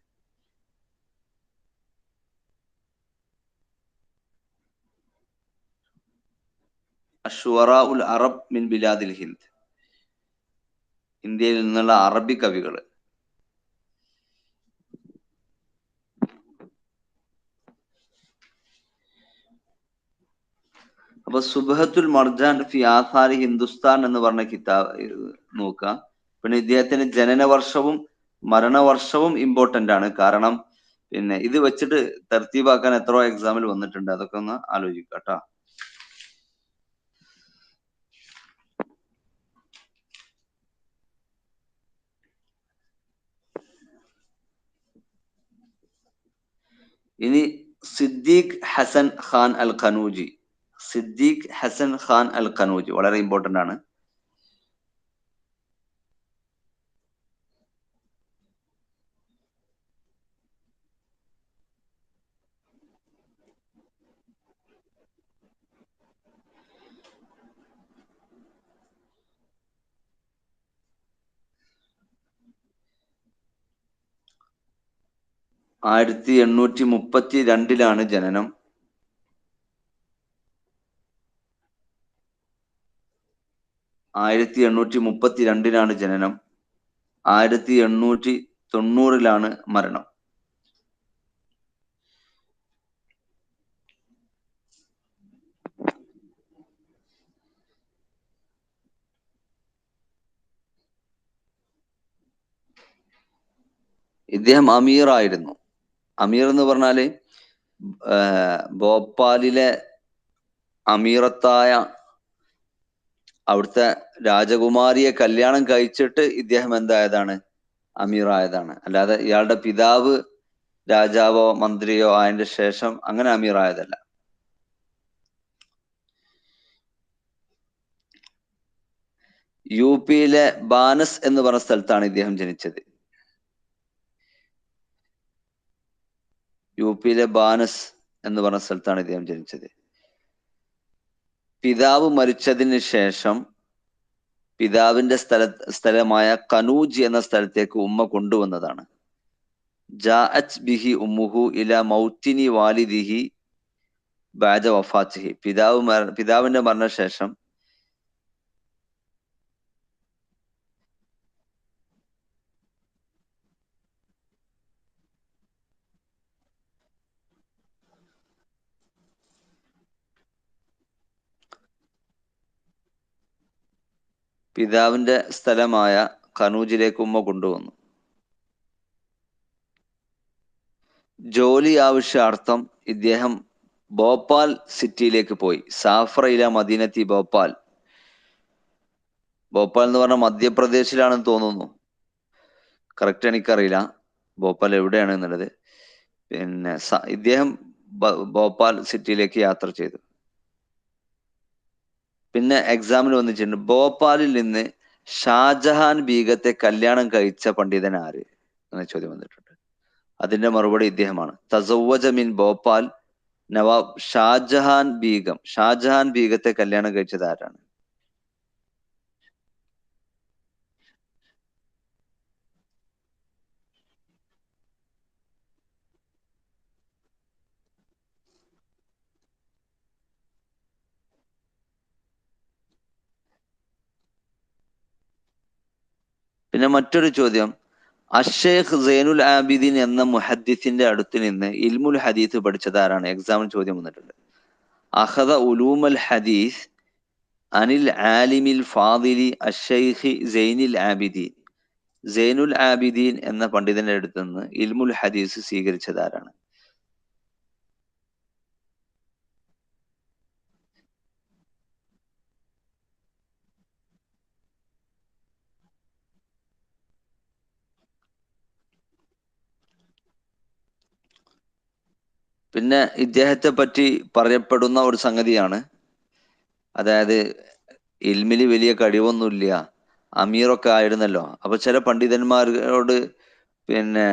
അഷ്ഉറാഉൽ അറബ് മിൻ ബിലാദിൽ ഹിന്ദ്. ഇന്ത്യയിൽ നിന്നുള്ള അറബി കവികള്. അപ്പൊ സുബ്ഹത്തുൽ മർജാൻ ഫി ആസാരി ഹിന്ദുസ്ഥാൻ എന്ന് പറഞ്ഞ കിതാബ് നോക്കുക. പിന്നെ ഇദ്ദേഹത്തിന് ജനന വർഷവും മരണവർഷവും ഇമ്പോർട്ടന്റ് ആണ്. കാരണം പിന്നെ ഇത് വെച്ചിട്ട് തർത്തീബാക്കാൻ എത്രയോ എക്സാമിൽ വന്നിട്ടുണ്ട്. അതൊക്കെ ഒന്ന് ആലോചിക്കുക കേട്ടോ. ഇനി സിദ്ദീഖ് ഹസൻ ഖാൻ അൽ ഖനൂജി. സിദ്ദീഖ് ഹസൻ ഖാൻ അൽ ഖനൂജി വളരെ ഇമ്പോർട്ടന്റ് ആണ്. ആയിരത്തി 832 ജനനം. 1832 ജനനം. 1890 മരണം. ഇദ്ദേഹം അമീറായിരുന്നു. അമീർ എന്ന് പറഞ്ഞാല് ഭോപ്പാലിലെ അമീറത്തായ അവിടുത്തെ രാജകുമാരിയെ കല്യാണം കഴിച്ചിട്ട് ഇദ്ദേഹം എന്തായതാണ്? അമീറായതാണ്. അല്ലാതെ ഇയാളുടെ പിതാവ് രാജാവോ മന്ത്രിയോ ആയതിന്റെ ശേഷം അങ്ങനെ അമീറായതല്ല. യു പിയിലെ ബാനസ് എന്ന് പറഞ്ഞ സ്ഥലത്താണ് ഇദ്ദേഹം ജനിച്ചത്. യു പിയിലെ ബാനസ് എന്ന് പറഞ്ഞ സ്ഥലത്താണ് ഇദ്ദേഹം ജനിച്ചത്. പിതാവ് മരിച്ചതിന് ശേഷം പിതാവിന്റെ സ്ഥലമായ കനൂജ് എന്ന സ്ഥലത്തേക്ക് ഉമ്മ കൊണ്ടുവന്നതാണ്. ജാഅത് ബിഹി ഉമ്മുഹു ഇല മൗത്തിനി വാലിദിഹി ബാജ വഫാത്തിഹി. പിതാവിന്റെ മരണശേഷം പിതാവിന്റെ സ്ഥലമായ കനൂജിലേക്ക് ഉമ്മ കൊണ്ടുവന്നു. ജോലി ആവശ്യാർത്ഥം ഇദ്ദേഹം ഭോപ്പാൽ സിറ്റിയിലേക്ക് പോയി. സാഫ്രയില മദീനത്തി ഭോപ്പാൽ. ഭോപ്പാൽ എന്ന് പറഞ്ഞാൽ മധ്യപ്രദേശിലാണെന്ന് തോന്നുന്നു. കറക്റ്റ് എനിക്കറിയില്ല ഭോപ്പാൽ എവിടെയാണ് എന്നുള്ളത്. പിന്നെ ഇദ്ദേഹം ഭോപ്പാൽ സിറ്റിയിലേക്ക് യാത്ര ചെയ്തു. പിന്നെ എക്സാമിന് വന്നിട്ടുണ്ട്, ഭോപ്പാലിൽ നിന്ന് ഷാജഹാൻ ബീഗത്തെ കല്യാണം കഴിച്ച പണ്ഡിതൻ ആര് എന്ന ചോദ്യം വന്നിട്ടുണ്ട്. അതിന്റെ മറുപടി ഇദ്ദേഹമാണ്. തസവ്വജ മിൻ ഭോപ്പാൽ നവാബ് ഷാജഹാൻ ബീഗം. ഷാജഹാൻ ബീഗത്തെ കല്യാണം കഴിച്ചത് ആരാണ്? പിന്നെ മറ്റൊരു ചോദ്യം, അഷേഖ് സൈനുൽ ആബിദീൻ എന്ന മുഹദ്ദിസിന്റെ അടുത്ത് നിന്ന് ഇൽമുൽ ഹദീസ് പഠിച്ചത് ആരാണ്? എക്സാമിന് ചോദ്യം വന്നിട്ടുണ്ട്. അഖദ ഉലൂമൽ ഹദീസ് അനിൽ ആലിമിൽ ഫാദിലി അഷൈഖി സൈനുൽ ആബിദീൻ. സൈനുൽ ആബിദീൻ എന്ന പണ്ഡിതന്റെ അടുത്ത് നിന്ന് ഇൽമുൽ ഹദീസ് സ്വീകരിച്ചത് ആരാണ്? പിന്നെ ഇദ്ദേഹത്തെ പറ്റി പറയപ്പെടുന്ന ഒരു സംഗതിയാണ്, അതായത് ഇൽമില് വലിയ കഴിവൊന്നുമില്ല, അമീറൊക്കെ ആയിരുന്നല്ലോ. അപ്പൊ ചില പണ്ഡിതന്മാരോട് പിന്നെ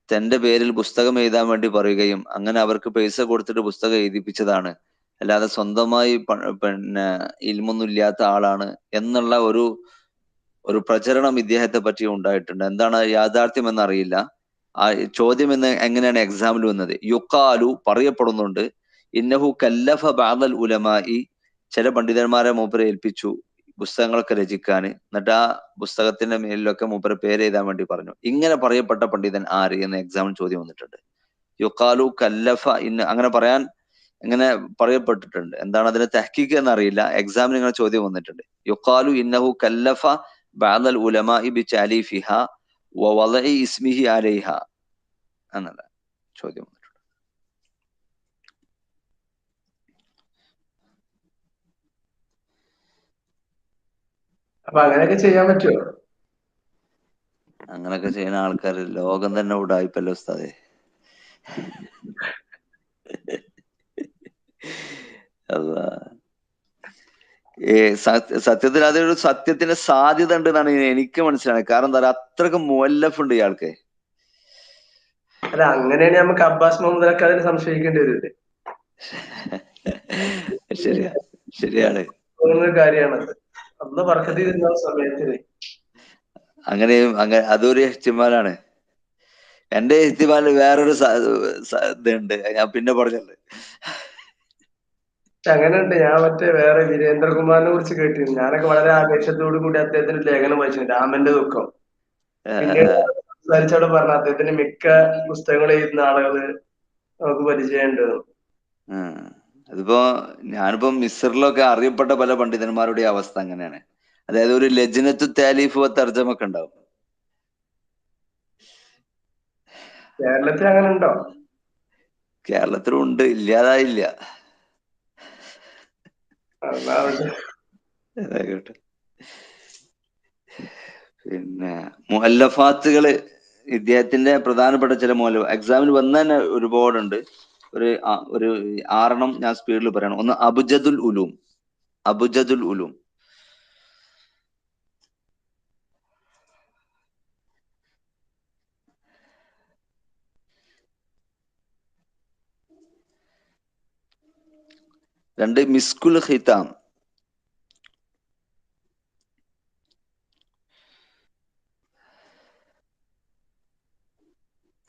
തന്റെ പേരിൽ പുസ്തകം എഴുതാൻ വേണ്ടി പറയുകയും അങ്ങനെ അവർക്ക് പൈസ കൊടുത്തിട്ട് പുസ്തകം എഴുതിപ്പിച്ചതാണ്, അല്ലാതെ സ്വന്തമായി പിന്നെ ഇൽമൊന്നും ഇല്ലാത്ത ആളാണ് എന്നുള്ള ഒരു പ്രചരണം ഇദ്ദേഹത്തെ പറ്റി ഉണ്ടായിട്ടുണ്ട്. എന്താണ് യാഥാർത്ഥ്യം എന്നറിയില്ല. ആ ചോദ്യം എങ്ങനെയാണ് എക്സാമിൽ വന്നത്? യുക്കാലു പറയപ്പെടുന്നുണ്ട്, ഇന്നഹു കല്ലഫ ബഅദൽ ഉലമായി, ചില പണ്ഡിതന്മാരെ മൂപ്പരെ ഏൽപ്പിച്ചു പുസ്തകങ്ങളൊക്കെ രചിക്കാന്. എന്നിട്ട് ആ പുസ്തകത്തിന്റെ മേലിലൊക്കെ മൂപ്പരെ പേര് എഴുതാൻ വേണ്ടി പറഞ്ഞു. ഇങ്ങനെ പറയപ്പെട്ട പണ്ഡിതൻ ആര് എന്ന് എക്സാമിൽ ചോദ്യം വന്നിട്ടുണ്ട്. യുക്കാലു കല്ലഫ അങ്ങനെ പറയാൻ ഇങ്ങനെ പറയപ്പെട്ടിട്ടുണ്ട്. എന്താണ് അതിന്റെ തഹ്ഖീഖ് എന്നറിയില്ല. എക്സാമിന് ഇങ്ങനെ ചോദ്യം വന്നിട്ടുണ്ട്. യുക്കാലു ഇന്നഹു കല്ലഫ ബഅദൽ ഉലമായി ബിതഅലീഫിഹ വവളഇ ഇസ്മിഹി അലൈഹ എന്നുള്ള ചോദ്യം വന്നിട്ടുണ്ട്. അപ്പൊ അങ്ങനെയൊക്കെ ചെയ്യാൻ പറ്റുമോ? അങ്ങനൊക്കെ ചെയ്യുന്ന ആൾക്കാർ ലോകം തന്നെ ഉടായിപ്പല്ലോ ഉസ്താദേ. അല്ലാ, സത്യത്തിൽ അതൊരു സത്യത്തിന്റെ സാധ്യത ഉണ്ട് എന്നാണ് എനിക്ക് മനസ്സിലായത്. കാരണം എന്താ പറയുക, അത്രക്ക് മുഅല്ലഫ് ഉണ്ട് ഇയാൾക്ക്. അല്ല, അങ്ങനെയാണെങ്കിൽ നമുക്ക് അബ്ബാസ് മുഹമ്മദ് അതിന് സംശയിക്കേണ്ടി വരില്ലേ? ശരിയാ, ശരിയാണ്. കാര്യമാണത്. അന്ന് ബർക്കത്ത് ചെയ്തിരുന്ന സമയത്തിന് അങ്ങനെയും അതൊരു ഇഹ്തിമാലാണ്. എന്റെ ഇഹ്തിമാല് വേറൊരു ഇതുണ്ട്, ഞാൻ പിന്നെ പറഞ്ഞത്. അങ്ങനെയുണ്ട്. ഞാൻ വേറെ വീരേന്ദ്രകുമാറിനെ കുറിച്ച് കേട്ടിരുന്നു. ഞാനൊക്കെ വളരെ ആവേശത്തോടു കൂടി അദ്ദേഹത്തിന്റെ ലേഖനം വായിച്ചിട്ടുണ്ട്, രാമന്റെ ദുഃഖം. പിന്നീട് സംസാരിച്ചവിടെ പറഞ്ഞ അദ്ദേഹത്തിന്റെ മിക്ക പുസ്തകങ്ങൾ എഴുതുന്ന ആളുകള് നമുക്ക് പരിചയമുണ്ട്. അതിപ്പോ ഞാനിപ്പോ മിസ്റിലൊക്കെ അറിയപ്പെട്ട പല പണ്ഡിതന്മാരുടെ അവസ്ഥ അങ്ങനെയാണ്. അതായത് ഒരു ലജ്നത്തു താലീഫ് തർജ്ജമ ഒക്കെ ഉണ്ടാവും. കേരളത്തിൽ അങ്ങനെ ഉണ്ടോ? കേരളത്തിലും ഉണ്ട്, ഇല്ലാതായില്ല. അതായിക്കോട്ടെ. പിന്നെ മുഅല്ലഫാത്തുകള്, ഇദ്ദേഹത്തിന്റെ പ്രധാനപ്പെട്ട ചില എക്സാമിന് വന്ന തന്നെ ഒരുപാടുണ്ട്. ഒരു 6 ഞാൻ സ്പീഡിൽ പറയണം. ഒന്ന് അബ്ജദുൽ ഉലൂം. അബ്ജദുൽ ഉലൂം. രണ്ട് മിസ്കുൽ ഖിതാം.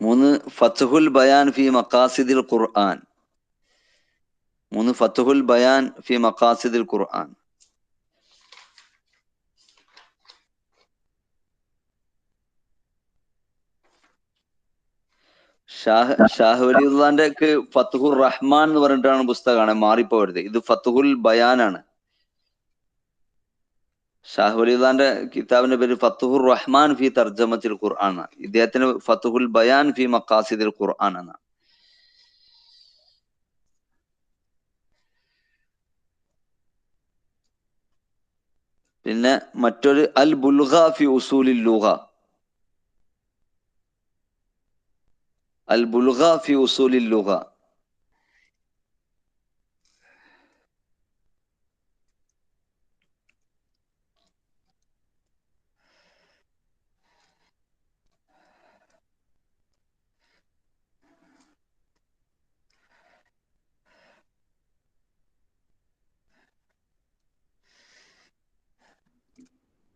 മൂന്ന് ഫത്ഹുൽ ബയാൻ ഫി മഖാസിദിൽ ഖുർആൻ. ഫത്ഹുൽ ബയാൻ ഫി മഖാസിദിൽ ഖുർആൻ. ഷാഹ് വലിയുള്ളാന്റെ ഫത്ഹുർ റഹ്മാൻ എന്ന് പറഞ്ഞിട്ടാണ് പുസ്തകമാണ്, മാറിപ്പോരുത്. ഇത് ഫത്ഹുൽ ബയാനാണ്. ഷാഹ് വലിയുള്ളാന്റെ കിതാബിന്റെ പേര് ഫത്ഹുർ റഹ്മാൻ ഫി തർജമത്തിൽ ഖുർആൻ. ഇദ്ദേഹത്തിന് ഫത്ഹുൽ ബയാൻ ഫി മഖാസിദിൽ ഖുർആൻ എന്നാണ്. പിന്നെ മറ്റൊരു അൽ ബുൽഗ ഫി ഉസൂലിൽ ലുഗ. അൽ ബുൽഗ ഫി ഉസൂലിൽ ലുഗ.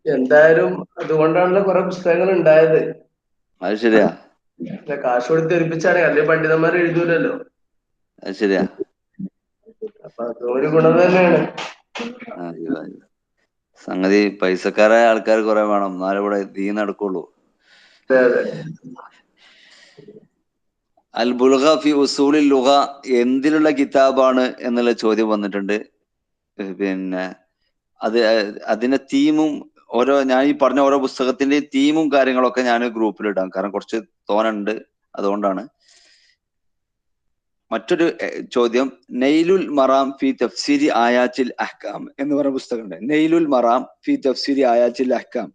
എന്തായാലും അതുകൊണ്ടാണല്ലോ കുറെ പുസ്തകങ്ങൾ ഉണ്ടായത്. അത് ശരിയാ, കാശ് കൊടുത്ത് ഏൽപ്പിച്ചാണ്, അല്ലെങ്കിൽ പണ്ഡിതന്മാർ എഴുതൂലല്ലോ. അത് ശരിയാ. അപ്പൊ അതൊരു ഗുണം തന്നെയാണ്. സംഗതി പൈസക്കാരായ ആൾക്കാർ കുറെ വേണം, എന്നാലും ഇവിടെ തീ നടക്കുള്ളൂ. അതെ അതെ. അൽ ബുൽഗ ഫി ഉസൂലിൽ ലുഗ എന്തിലുള്ള കിതാബാണ് എന്നുള്ള ചോദ്യം വന്നിട്ടുണ്ട്. പിന്നെ അതിന്റെ തീമും ഞാൻ ഈ പറഞ്ഞ ഓരോ പുസ്തകത്തിന്റെ തീമും കാര്യങ്ങളൊക്കെ ഞാൻ ഗ്രൂപ്പിലിടാം, കാരണം കുറച്ച് തോനുണ്ട്, അതുകൊണ്ടാണ്. മറ്റൊരു ചോദ്യം, നെയ്ലുൽ മറാം ഫി തഫ്സീരി ആയാത്തിൽ അഹ്കാം എന്ന് പറയുന്ന പുസ്തകമുണ്ട്. നെയ്ലുൽ മറാം ഫി തഫ്സീരി ആയാത്തിൽ അഹ്കാം.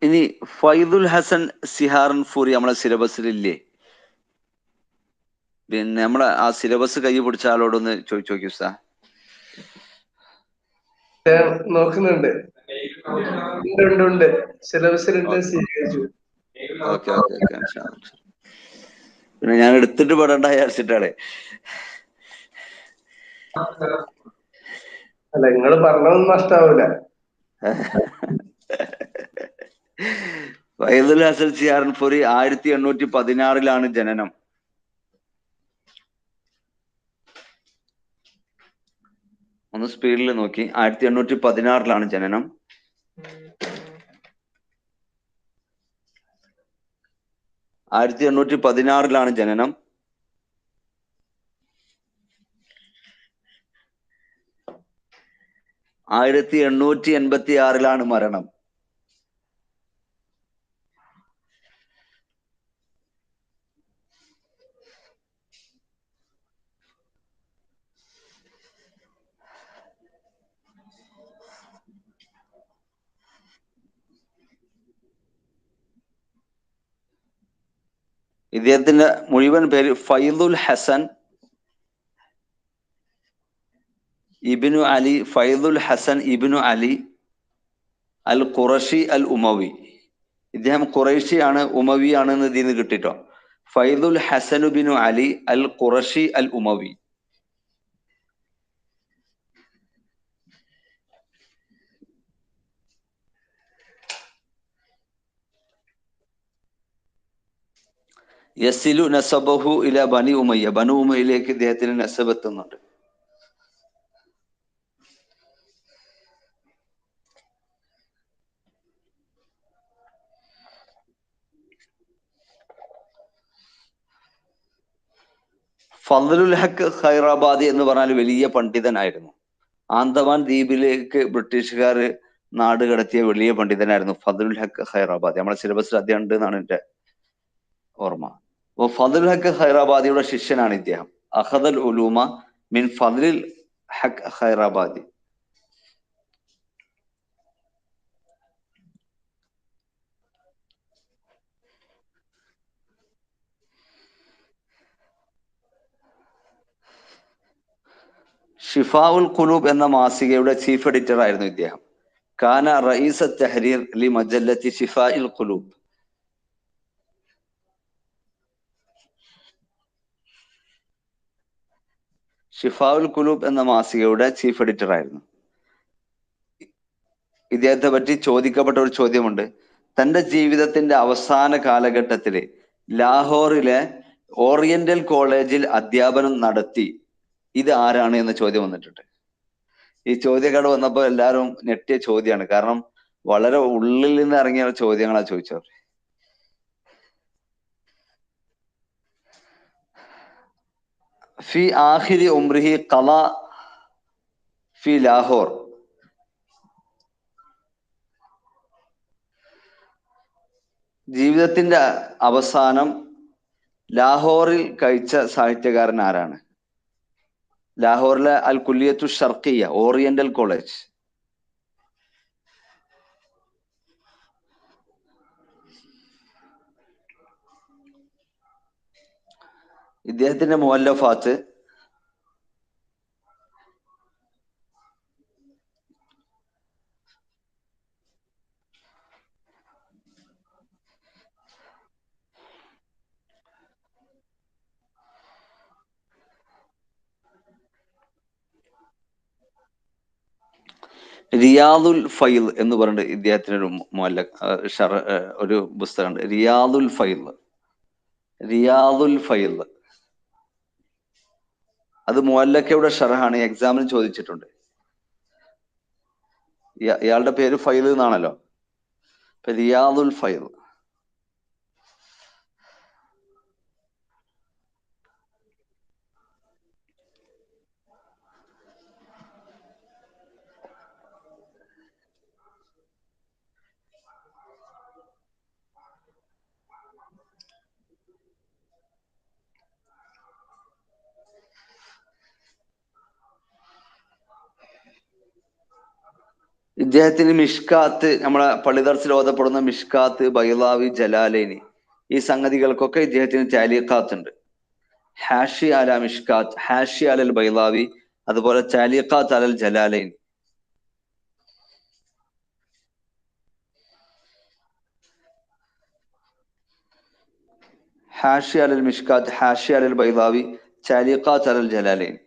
ഇനി ഫൈദുൽ ഹസൻ സിഹാറൻ ഫൂറി നമ്മളെ സിലബസിലില്ലേ? പിന്നെ നമ്മളെ ആ സിലബസ് കൈ പിടിച്ച ആളോടൊന്ന് ചോദിച്ചു നോക്കി ഉസ്താ. നോക്കുന്നുണ്ട്. ഉണ്ട് സിലബസിലുണ്ട്, സ്വീകരിച്ചു. ഓക്കെ. പിന്നെ ഞാൻ എടുത്തിട്ട് പെടണ്ട വിചാരിച്ചിട്ടാണ്. അല്ല, നിങ്ങള് പറഞ്ഞതൊന്നും നഷ്ടാവൂല. ഫൈദുൽ ഹസൻ സിഹാറൻ ഫൂറി 1816 ജനനം. ഒന്ന് സ്പീഡിൽ നോക്കി. 1816 ജനനം. 1816 ജനനം. 1886 മരണം. ഇദ്ദേഹത്തിന്റെ മുഴുവൻ പേര് ഫൈദുൽ ഹസൻ ഇബ്നു അലി. ഫൈദുൽ ഹസൻ ഇബ്നു അലി അൽ ഖുറഷി അൽ ഉമവി. ഇദ്ദേഹം ഖുറൈശിയാണ്, ഉമവി ആണെന്ന് ഇതിൽ നിന്ന് കിട്ടിട്ടോ. ഫൈദുൽ ഹസൻ ബിനു അലി അൽ ഖുറഷി അൽ ഉമവി. യസിലു നസബഹു ഇല ബനി ഉമയ്യ. ബനു ഉമയ്യയിലേക്ക് ഇദ്ദേഹത്തിന് നസബ് എത്തുന്നുണ്ട്. ഫദ്ലുൽ ഹക്ക് ഖൈറാബാദി എന്ന് പറഞ്ഞാൽ വലിയ പണ്ഡിതനായിരുന്നു. ആന്തമാൻ ദ്വീപിലേക്ക് ബ്രിട്ടീഷുകാർ നാട് കടത്തിയ വലിയ പണ്ഡിതനായിരുന്നു ഫദ്ലുൽ ഹക്ക് ഖൈറാബാദി. നമ്മുടെ സിലബസിൽ അദ്ദേഹം ഉണ്ട് എന്നാണ് എന്റെ ഓർമ്മ. അപ്പോൾ ഫദ്ലുൽ ഹക്ക് ഖൈറാബാദിയുടെ ശിഷ്യനാണ് ഇദ്ദേഹം. അഖദൽ ഉലൂമ മിൻ ഫദ്ലിൽ ഹക്ക് ഖൈറാബാദി. ഷിഫാഉൽ ഖുലൂബ് എന്ന മാസികയുടെ ചീഫ് എഡിറ്റർ ആയിരുന്നു ഇദ്ദേഹം. കാന റഈസ തഹരീർ ലി മജല്ലത്തി ഷിഫാഇൽ ഖുലൂബ്. ഷിഫാഉൽ ഖുലൂബ് എന്ന മാസികയുടെ ചീഫ് എഡിറ്റർ ആയിരുന്നു. ഇദ്ദേഹത്തെ പറ്റി ചോദിക്കപ്പെട്ട ഒരു ചോദ്യമുണ്ട്. തന്റെ ജീവിതത്തിന്റെ അവസാന കാലഘട്ടത്തില് ലാഹോറിലെ ഓറിയന്റൽ കോളേജിൽ അധ്യാപനം നടത്തി. ഇത് ആരാണ് എന്ന ചോദ്യം വന്നിട്ടുണ്ട്. ഈ ചോദ്യക്കാട് വന്നപ്പോൾ എല്ലാവരും ഞെട്ടിയ ചോദ്യമാണ്. കാരണം വളരെ ഉള്ളിൽ നിന്ന് ഇറങ്ങിയ ചോദ്യങ്ങളാണ് ചോദിച്ചത്. ഫി ആഖിരി ഉംറിഹി ഖള ഫി ലാഹോർ. ജീവിതത്തിന്റെ അവസാനം ലാഹോറിൽ കഴിച്ച സാഹിത്യകാരൻ ആരാണ്? ലാഹോറിലെ അൽ കുല്ലിയത്തു ഷർഖിയ ഓറിയന്റൽ കോളേജ്. ഇദ്ദേഹത്തിന്റെ മുഅല്ലഫാത്ത് റിയാദുൽ ഫൈൽ എന്ന് പറഞ്ഞിട്ട് ഇദ്ദേഹത്തിന് ഒരു ഒരു പുസ്തകമുണ്ട്. റിയാദുൽ ഫൈൽ. റിയാദുൽ ഫൈൽ അത് മുഅല്ലക്കയുടെ ഷറഹാണ്. എക്സാമിന് ചോദിച്ചിട്ടുണ്ട്. ഇയാളുടെ പേര് ഫൈൽ എന്നാണല്ലോ. റിയാദുൽ ഫൈൽ. ഇദ്ദേഹത്തിന് മിഷ്കാത്ത്, നമ്മളെ പള്ളിദർസിൽ ഓതപ്പെടുന്ന മിഷ്കാത്ത്, ബൈളാവി, ജലാലൈനി, ഈ സംഗതികൾക്കൊക്കെ ഇദ്ദേഹത്തിന് താലീഖാത്ത് ഉണ്ട്. ഹാഷി അല മിഷ്കാത്ത്, ഹാഷി അലൽ ബൈളാവി, അതുപോലെ താലീഖാത്ത് അലൽ ജലാലൈനി. ഹാഷി അലൽ മിഷ്കാത്ത്, ഹാഷി അലൽ ബൈളാവി, താലീഖാത്ത് അലൽ ജലാലൈനി.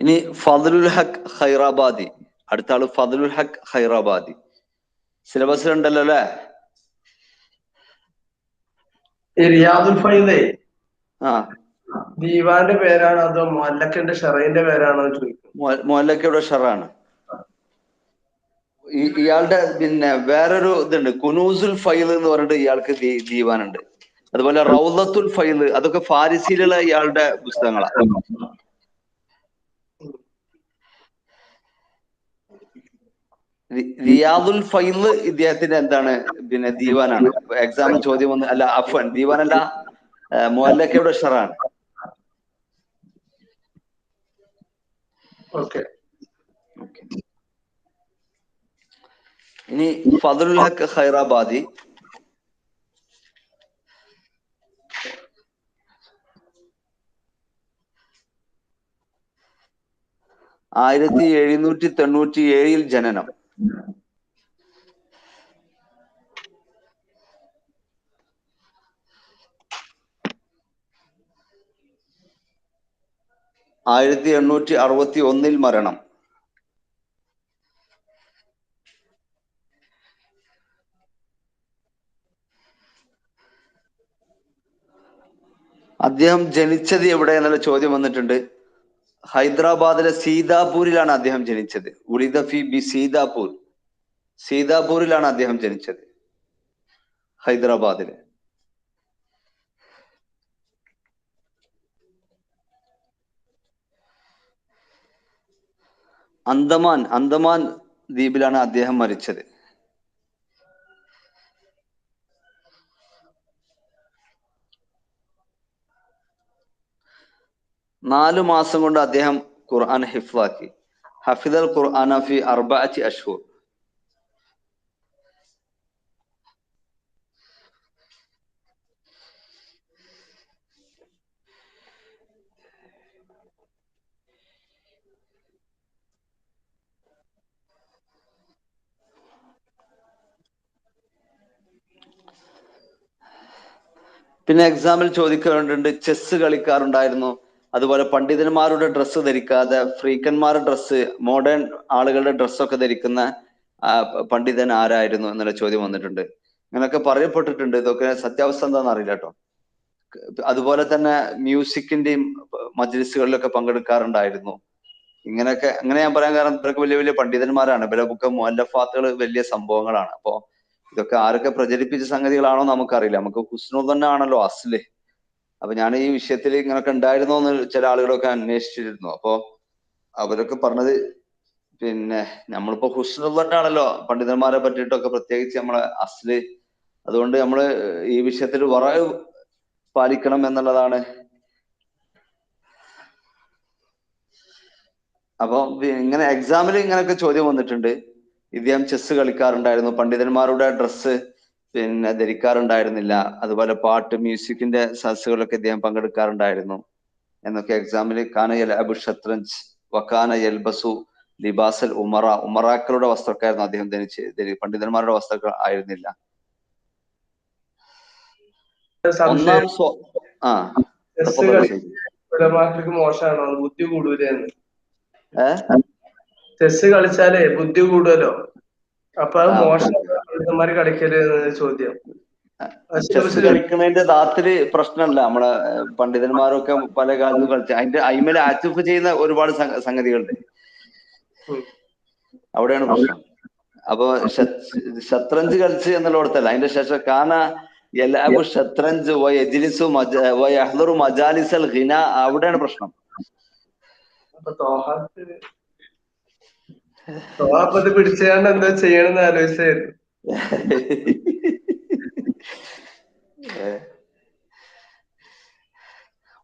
ഇനി ഫദ്ലുൽ ഹക്ക് ഖൈറാബാദി. അടുത്ത ആള് ഫദ്ലുൽ ഹക്ക് ഖൈറാബാദി. സിലബസിലുണ്ടല്ലോ അല്ലെ? റിയാദുൽ ഫൈദേ ആ, ദീവാന്റെ പേരാണോ അതോ മുഅല്ലക്കന്റെ ഷറൈന്റെ പേരാണോ ചോദിക്കുന്നത്? മുഅല്ലക്കയുടെ ഷറാണ്. ഇയാളുടെ പിന്നെ വേറൊരു ഇതുണ്ട്, കുനൂസുൽ ഫൈൽ എന്ന് പറഞ്ഞിട്ട് ഇയാൾക്ക് ദീവാനുണ്ട്. അതുപോലെ റൗളത്തുൽ ഫൈൽ, അതൊക്കെ ഫാരിസിയിലുള്ള ഇയാളുടെ പുസ്തകങ്ങളാണ്. റിയാദുൽ ഫൈൽ ഇദ്ദേഹത്തിന്റെ എന്താണ്, പിന്നെ ദീവാനാണ്. എക്സാമിന് ചോദ്യം വന്ന്, അല്ല അഫ്വാൻ, ദീവാനല്ല, മുഅല്ലക്കയുടെ ഷറാണ്. ഇനി ഫദ്ലുൽ ഹക്ക് ഖൈറാബാദി. ആയിരത്തി 1797 ജനനം. ആയിരത്തി 1861 മരണം. അദ്ദേഹം ജനിച്ചത് എവിടെ എന്നുള്ള ചോദ്യം വന്നിട്ടുണ്ട്. ഹൈദരാബാദിലെ സീതാപൂരിലാണ് അദ്ദേഹം ജനിച്ചത്. ഉലിദ ഫി ബി സീതാപൂർ. സീതാപൂരിലാണ് അദ്ദേഹം ജനിച്ചത്, ഹൈദരാബാദില്. അന്തമാൻ ദ്വീപിലാണ് അദ്ദേഹം മരിച്ചത്. നാലു മാസം കൊണ്ട് അദ്ദേഹം ഖുർആൻ ഹിഫ്ലാക്കി. ഹഫിദൽ ഖുർആന ഫി അർബഅത്തി അഷ്ഹുർ. പിന്നെ എക്സാമിൽ ചോദിക്കാറുണ്ട്, ചെസ് കളിക്കാറുണ്ടായിരുന്നു. അതുപോലെ പണ്ഡിതന്മാരുടെ ഡ്രസ്സ് ധരിക്കാതെ ഫ്രീക്കന്മാരുടെ ഡ്രസ്സ്, മോഡേൺ ആളുകളുടെ ഡ്രസ്സൊക്കെ ധരിക്കുന്ന പണ്ഡിതൻ ആരായിരുന്നു എന്നുള്ള ചോദ്യം വന്നിട്ടുണ്ട്. ഇങ്ങനെയൊക്കെ പറയപ്പെട്ടിട്ടുണ്ട്. ഇതൊക്കെ സത്യാവസ്ഥ എന്താണെന്ന് അറിയില്ല കേട്ടോ. അതുപോലെ തന്നെ മ്യൂസിക്കിന്റെയും മജ്ലിസുകളിലൊക്കെ പങ്കെടുക്കാറുണ്ടായിരുന്നു. അങ്ങനെ ഞാൻ പറയാൻ കാരണം ഇവരൊക്കെ വലിയ വലിയ പണ്ഡിതന്മാരാണ്. ഇവരൊക്കെ മുഅല്ലഫാത്തുകൾ വലിയ സംഭവങ്ങളാണ്. അപ്പോ ഇതൊക്കെ ആരൊക്കെ പ്രചരിപ്പിച്ച സംഗതികളാണോ നമുക്കറിയില്ല. നമുക്ക് ഹുസ്നുൽ തന്നെ ആണല്ലോ അസ്ല്. അപ്പൊ ഞാൻ ഈ വിഷയത്തിൽ ഇങ്ങനൊക്കെ ഉണ്ടായിരുന്നോ എന്ന് ചില ആളുകളൊക്കെ അന്വേഷിച്ചിരുന്നു. അപ്പോ അവരൊക്കെ പറഞ്ഞത്, പിന്നെ നമ്മളിപ്പോ ഹുസ്നുൽ തന്നെയാണല്ലോ പണ്ഡിതന്മാരെ പറ്റിയിട്ടൊക്കെ പ്രത്യേകിച്ച് നമ്മളെ അസ്ല്. അതുകൊണ്ട് നമ്മള് ഈ വിഷയത്തിൽ വറഅ് പാലിക്കണം എന്നുള്ളതാണ്. അപ്പൊ ഇങ്ങനെ എക്സാമിൽ ഇങ്ങനെയൊക്കെ ചോദ്യം വന്നിട്ടുണ്ട്. ഇദ്ദേഹം ചെസ് കളിക്കാറുണ്ടായിരുന്നു, പണ്ഡിതന്മാരുടെ ഡ്രസ്സ് പിന്നെ ധരിക്കാറുണ്ടായിരുന്നില്ല, അതുപോലെ പാട്ട് മ്യൂസിക്കിന്റെ സദസ്സുകളിലൊക്കെ ഇദ്ദേഹം പങ്കെടുക്കാറുണ്ടായിരുന്നു എന്നൊക്കെ എക്സാമിൽ. കാന യൽഅബു ഷത്റഞ്ച് വകാന യൽബസു ലിബാസൽ ഉമറാക്കളുടെ വസ്ത്രമൊക്കെയായിരുന്നു അദ്ദേഹം പണ്ഡിതന്മാരുടെ വസ്ത്രം ആയിരുന്നില്ല. മോശമാണോ, ബുദ്ധി കൂടുതലാണ്. ചെസ് കളിച്ചാലേ ബുദ്ധി കൂടുതലോ, അപ്പൊ അത് മോശം പണ്ഡിതന്മാര് കളിക്കല് ചോദ്യം. ചെസ് കളിക്കുന്നതിന്റെ ദാത്തില് പ്രശ്നമല്ല. നമ്മളെ പണ്ഡിതന്മാരൊക്കെ പല കാലത്തും കളിച്ച അയിമേൽ ആറ്റിഫ് ചെയ്യുന്ന ഒരുപാട് സംഗതികളുണ്ട്. അവിടെയാണ് പ്രശ്നം. അപ്പൊ ഷത്രഞ്ച് കളിച്ച് എന്നുള്ളടത്തല്ല, അതിന്റെ ശേഷം കാന യൽഅബു ഷത്രഞ്ച് വയജ്ലിസു വയഹ്ദറു മജാലിസൽ ഖിന, അവിടെയാണ് പ്രശ്നം. പിടിച്ചാണ്ട് എന്താ ചെയ്യണമെന്ന് ആലോചിച്ചായിരുന്നു.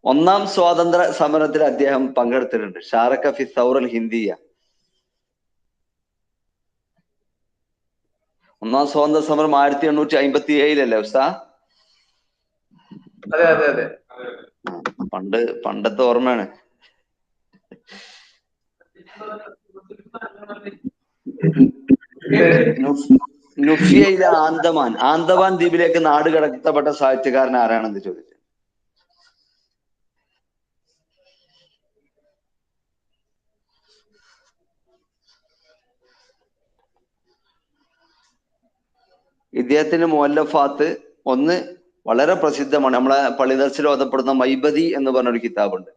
ഒന്നാം സ്വാതന്ത്ര്യ സമരത്തിൽ അദ്ദേഹം പങ്കെടുത്തിട്ടുണ്ട്. ഷാറക ഫി സൗറൽ ഹിന്ദിയ. ഒന്നാം സ്വാതന്ത്ര്യ സമരം 1857 ഉസ്താ? അതെ അതെ അതെ, പണ്ടത്തെ ഓർമ്മയാണ്. നുഫിയയിലെ ആന്തമാൻ ദ്വീപിലേക്ക് നാട് കടത്തപ്പെട്ട സാഹിത്യകാരൻ ആരാണെന്ന് ചോദിച്ചു. ഇദ്ദേഹത്തിന്റെ മുഅല്ലഫാത്ത് ഒന്ന് വളരെ പ്രസിദ്ധമാണ്. നമ്മളെ പള്ളിദർസിൽ ഓതപ്പെടുന്ന മൈബദി എന്ന് പറഞ്ഞൊരു കിതാബുണ്ട്.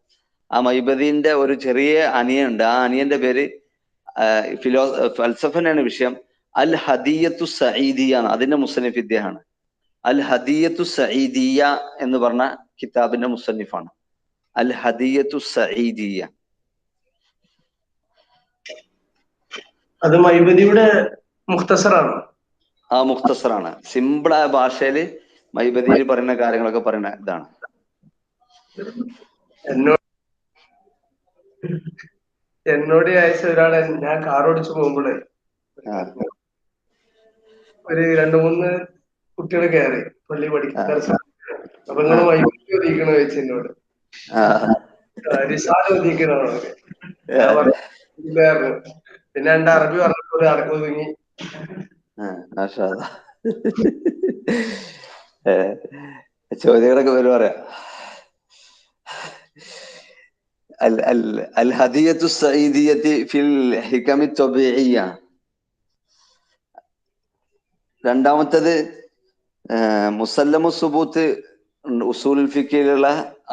ആ മൈബദീന്റെ ഒരു ചെറിയ അനിയനുണ്ട്. ആ അനിയന്റെ പേര് ഫൽസഫനാണ് വിഷയം. അൽ ഹദിയത്തു സഈദിയ ആണ്. അതിന്റെ മുസന്നിഫ് ഇദ്ദേഹമാണ്. അൽ ഹദിയത്തു സഈദിയ എന്ന് പറഞ്ഞ കിതാബിന്റെ മുസന്നിഫാണ്. അൽ ഹദിയത്തു സഈദിയ. അത് മൈബദിയുടെ മുഖ്തസറാണ്. ആ മുഖ്തസറാണ്. സിമ്പിളായ ഭാഷയില് മൈബദിയിൽ പറയുന്ന കാര്യങ്ങളൊക്കെ പറയുന്ന ഇതാണ്. എന്നോട് അയച്ച ഒരാളെ, ഞാൻ കാർ ഓടിച്ചു പോകുമ്പോഴേ ഒരു 2-3 കുട്ടികൾ കയറി പള്ളി പഠിക്കുന്ന. അപ്പൊ നിങ്ങള് മൈബദി ഒതുക്കണോ ചോദിച്ചു എന്നോട്. റിസാല ഒതുക്കണോ? ഞാൻ പറഞ്ഞു. പിന്നെ 2 അറബി പറഞ്ഞപ്പോൾ അറബി ഒതുങ്ങി. ചോദ്യങ്ങളൊക്കെ വരും പറയാം. അൽ ഹദിയത്തു സഈദിയത്തി ഫിൽ ഹികമി ത്വബീഇയ്യ. രണ്ടാമത്തേത് മുസല്ലമു സുബൂത്ത് ഉസൂലുൽ ഫിഖിലുള്ള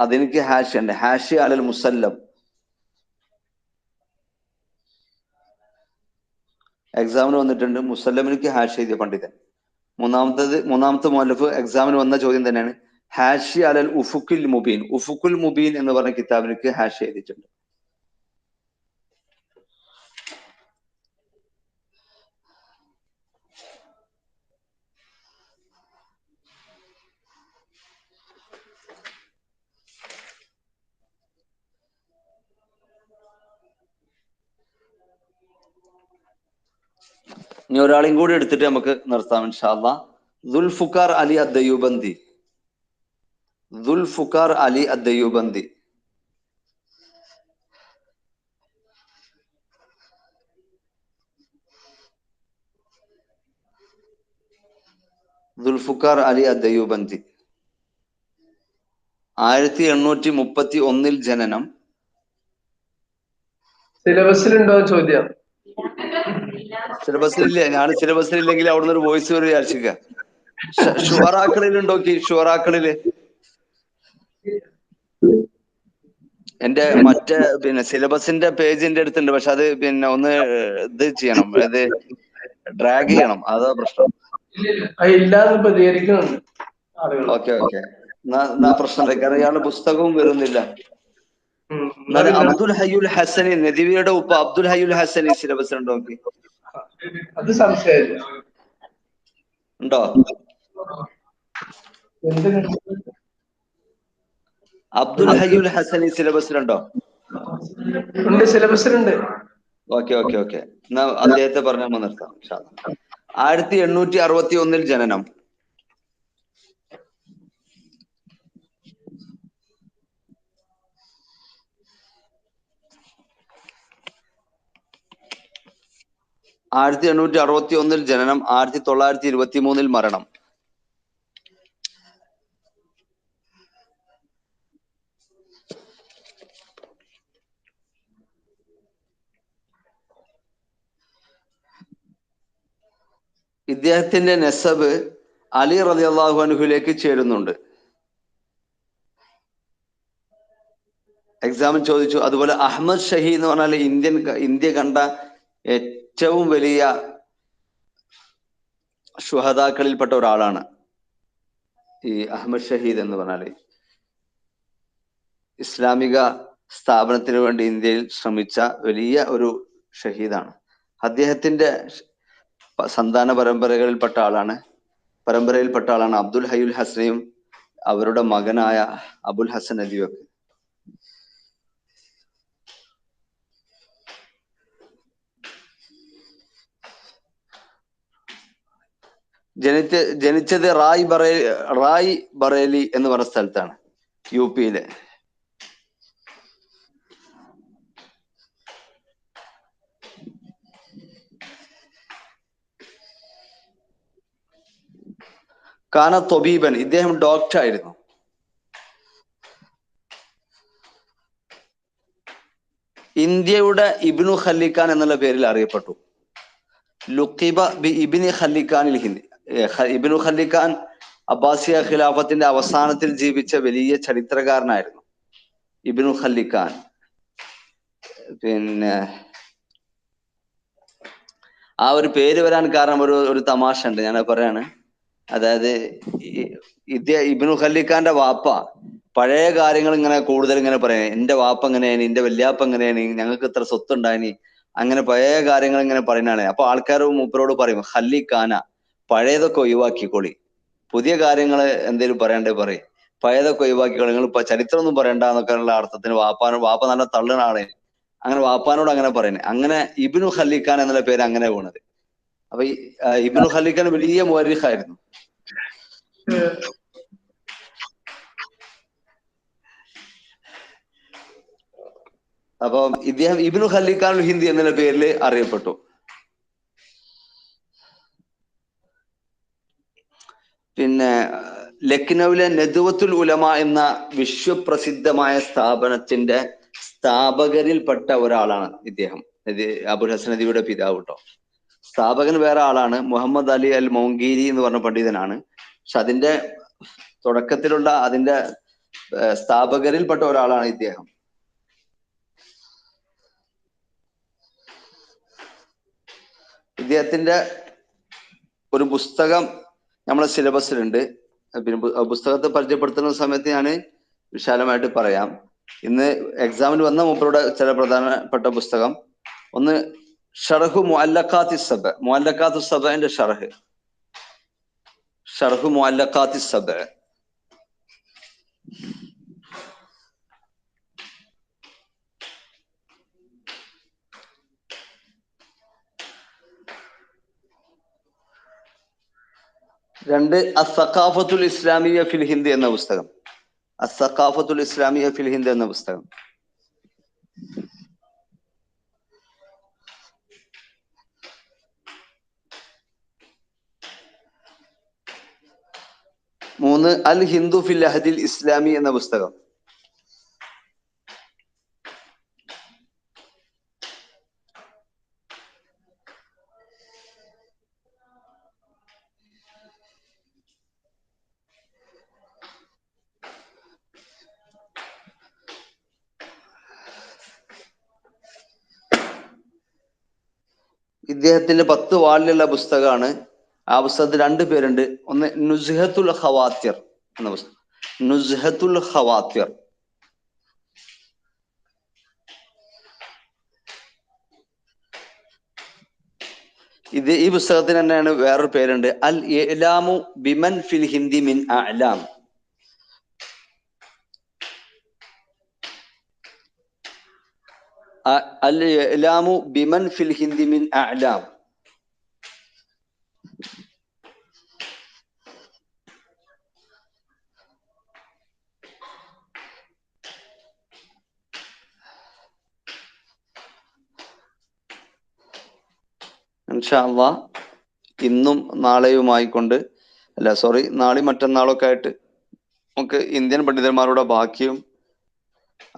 അതെനിക്ക് ഹാഷി ഉണ്ട്. ഹാഷി അലൽ മുസല്ലം. എക്സാമിന് വന്നിട്ടുണ്ട്. മുസല്ലമിനിക്ക് ഹാഷി എഴുതിയ പണ്ഡിതൻ. മൂന്നാമത്തെ മുഅല്ലഫ് എക്സാമിന് വന്ന ചോദ്യം തന്നെയാണ്. ഹാഷി അലൽ ഉഫുക്കുൽ മുബീൻ. ഉഫുക്കുൽ മുബീൻ എന്ന് പറഞ്ഞ കിതാബിലേക്ക് ഹാഷി എഴുതിയിട്ടുണ്ട്. ഇനി ഒരാളെയും കൂടി എടുത്തിട്ട് നമുക്ക് നിർത്താം ഇൻഷാ അല്ലാഹ്. ദുൽഫുഖാർ അലി അദ്ദയൂബന്തി. ദുൽഫുഖാർ അലി അദ്ദയൂബന്തി. ദുൽഫുഖാർ അലി അദ്ദയൂബന്തി 1831 ജനനം. സിലബസിലുണ്ടോ ചോദ്യം? സിലബസിലില്ല. ഞാൻ സിലബസിലില്ലെങ്കിൽ അവിടുന്ന് ഒരു വോയിസ് വരെ വിചാരിച്ചിക്ക. ഷുവറാക്കളിലുണ്ടോക്കി? ഷുവറാക്കളില് എന്റെ മറ്റേ സിലബസിന്റെ പേജിന്റെ അടുത്തുണ്ട്. പക്ഷെ അത് ഒന്ന് ഇത് ചെയ്യണം, അത് ഡ്രാഗ് ചെയ്യണം. അതാ പ്രശ്നം. ഇല്ലാന്ന് പ്രതികരിക്കുന്നുണ്ട്. ഓക്കെ എന്നാ പ്രശ്നമില്ല. കാരണം ഇയാളുടെ പുസ്തകവും വരുന്നില്ല. അബ്ദുൽ ഹയ്യുൽ ഹസനി, നദിവിയുടെ ഉപ്പ അബ്ദുൽ ഹയ്യുൽ ഹസനി സിലബസ് ഉണ്ടോ നോക്കി? അത് സംശയമില്ല. ഉണ്ടോ? അബ്ദുൽ ഹയ്യുൽ ഹസനി സിലബസിലുണ്ടോ? ഉണ്ട്, സിലബസിലുണ്ട്. ഓക്കെ എന്നാ അദ്ദേഹത്തെ പറഞ്ഞ നിർത്താം. 1861 ജനനം. ജനനം, 1923 മരണം. ഇദ്ദേഹത്തിന്റെ നെസബ് അലി റളിയല്ലാഹു അൻഹുവിലേക്ക് ചേരുന്നുണ്ട്. എക്സാമിൽ ചോദിച്ചു. അതുപോലെ അഹമ്മദ് ഷഹി എന്ന് പറഞ്ഞാൽ ഇന്ത്യ കണ്ട ഏറ്റവും വലിയ ശുഹദാക്കളിൽപ്പെട്ട ഒരാളാണ് ഈ അഹമ്മദ് ഷഹീദ് എന്ന് പറഞ്ഞാല്. ഇസ്ലാമിക സ്ഥാപനത്തിന് വേണ്ടി ഇന്ത്യയിൽ ശ്രമിച്ച വലിയ ഒരു ഷഹീദാണ്. അദ്ദേഹത്തിന്റെ സന്താന പരമ്പരയിൽപ്പെട്ട ആളാണ് അബ്ദുൽ ഹയ്യുൽ ഹസനിയും അവരുടെ മകനായ അബുൽ ഹസൻ അലിയൊക്കെ. ജനിച്ചത് റായ് ബറേലി എന്ന് പറഞ്ഞ സ്ഥലത്താണ്, യുപിയിലെ. കാന തൊബീബൻ, ഇദ്ദേഹം ഡോക്ടർ ആയിരുന്നു. ഇന്ത്യയുടെ ഇബ്നു ഖല്ലിഖാൻ എന്നുള്ള പേരിൽ അറിയപ്പെട്ടു. ലുഖിബ ബി ഇബ്നി ഖല്ലിഖാനിൽ ഹിന്ദ്. ഇബ്നു ഖല്ലിഖാൻ അബ്ബാസിയ ഖിലാഫത്തിന്റെ അവസാനത്തിൽ ജീവിച്ച വലിയ ചരിത്രകാരനായിരുന്നു ഇബ്നു ഖല്ലിഖാൻ. ആ ഒരു പേര് വരാൻ കാരണം ഒരു തമാശ ഉണ്ട്, ഞാൻ പറയാണ്. അതായത് ഇബ്നു ഖല്ലിഖാന്റെ വാപ്പ പഴയ കാര്യങ്ങൾ ഇങ്ങനെ കൂടുതൽ ഇങ്ങനെ പറയാൻ, എന്റെ വാപ്പ എങ്ങനെയാണ്, എന്റെ വല്യാപ്പ എങ്ങനെയാണ്, ഞങ്ങൾക്ക് ഇത്ര സ്വത്തുണ്ടായിനി, അങ്ങനെ പഴയ കാര്യങ്ങൾ ഇങ്ങനെ പറയുന്നതാണ്. അപ്പൊ ആൾക്കാർ മൂപ്പരോട് പറയും, ഖല്ലിഖാന, പഴയതൊക്കെ ഒഴിവാക്കിക്കോളി, പുതിയ കാര്യങ്ങൾ എന്തെങ്കിലും പറയണ്ടേ പറയും, പഴയതൊക്കെ ഒഴിവാക്കിക്കോളി, നിങ്ങൾ ഇപ്പൊ ചരിത്രം ഒന്നും പറയണ്ട എന്നൊക്കെയുള്ള അർത്ഥത്തിന് വാപ്പ നല്ല തള്ളുന്ന ആളെ. അങ്ങനെ വാപ്പാനോട് അങ്ങനെ പറയുന്നത്. അങ്ങനെ ഇബ്നു ഖല്ലിഖാൻ എന്നുള്ള പേര് അങ്ങനെ വീണത്. അപ്പൊ ഇബ്നു ഖല്ലിഖാൻ വലിയ മുഅർരിഖായിരുന്നു. അപ്പൊ ഇദ്ദേഹം ഇബ്നു ഖല്ലിഖാൻ ഹിന്ദി എന്നുള്ള പേരിൽ അറിയപ്പെട്ടു. ലക്നൌവിലെ നദ്വത്തുൽ ഉലമ എന്ന വിശ്വപ്രസിദ്ധമായ സ്ഥാപനത്തിന്റെ സ്ഥാപകരിൽപ്പെട്ട ഒരാളാണ് ഇദ്ദേഹം. അബുൽ ഹസൻ നദിയുടെ പിതാവ് കേട്ടോ. സ്ഥാപകൻ വേറെ ആളാണ്, മുഹമ്മദ് അലി അൽ മൗങ്കീരി എന്ന് പറഞ്ഞ പണ്ഡിതനാണ്. പക്ഷെ അതിന്റെ തുടക്കത്തിലുള്ള അതിന്റെ സ്ഥാപകരിൽപ്പെട്ട ഒരാളാണ് ഇദ്ദേഹം. ഇദ്ദേഹത്തിന്റെ ഒരു പുസ്തകം നമ്മളെ സിലബസിലുണ്ട്. പിന്നെ പുസ്തകത്തെ പരിചയപ്പെടുത്തുന്ന സമയത്ത് ഞാൻ വിശാലമായിട്ട് പറയാം. ഇന്ന് എക്സാമിന് വന്ന മൂപ്പരുടെ ചില പ്രധാനപ്പെട്ട പുസ്തകം ഒന്ന് ഷർഹു മുഅല്ലഖാത്തി സബ, മുഅല്ലഖാത്തു സബന്റെ ഷർഹു മുഅല്ലഖാത്തി സബ. രണ്ട് അസ്സഖാഫത്തുൽ ഇസ്ലാമിയ ഫിൽ ഹിന്ദ് എന്ന പുസ്തകം, അസ്സഖാഫത്തുൽ ഇസ്ലാമിയ ഫിൽ ഹിന്ദ് എന്ന പുസ്തകം. മൂന്ന് അൽ ഹിന്ദു ഫിൽ അഹദിൽ ഇസ്ലാമി എന്ന പുസ്തകം. ഇദ്ദേഹത്തിന്റെ 10 വാളിലുള്ള പുസ്തകമാണ്. ആ പുസ്തകത്തിൽ 2 പേരുണ്ട്. ഒന്ന് നുസ്ഹത്തുൽ ഖവാത്തിർ എന്ന പുസ്തകം, നുസ്ഹത്തുൽ ഖവാത്തിർ. ഈ പുസ്തകത്തിന് തന്നെയാണ് വേറൊരു പേരുണ്ട്, അൽ ഇഅ്ലാമു ബിമൻ ഫിൽ ഹിന്ദി മിൻ അഅ്ലാം. അൽ ഇഅ്ലാമു ബിമൻ ഫിൽ ഹിന്ദി മിൻ അഅ്ലാം. ഇൻഷാ അല്ലാഹ് ഇന്നും നാളെയുമായിക്കൊണ്ട്, നാളെയും മറ്റന്നാളൊക്കെ ആയിട്ട് നമുക്ക് ഇന്ത്യൻ പണ്ഡിതന്മാരുടെ ബാക്കിയും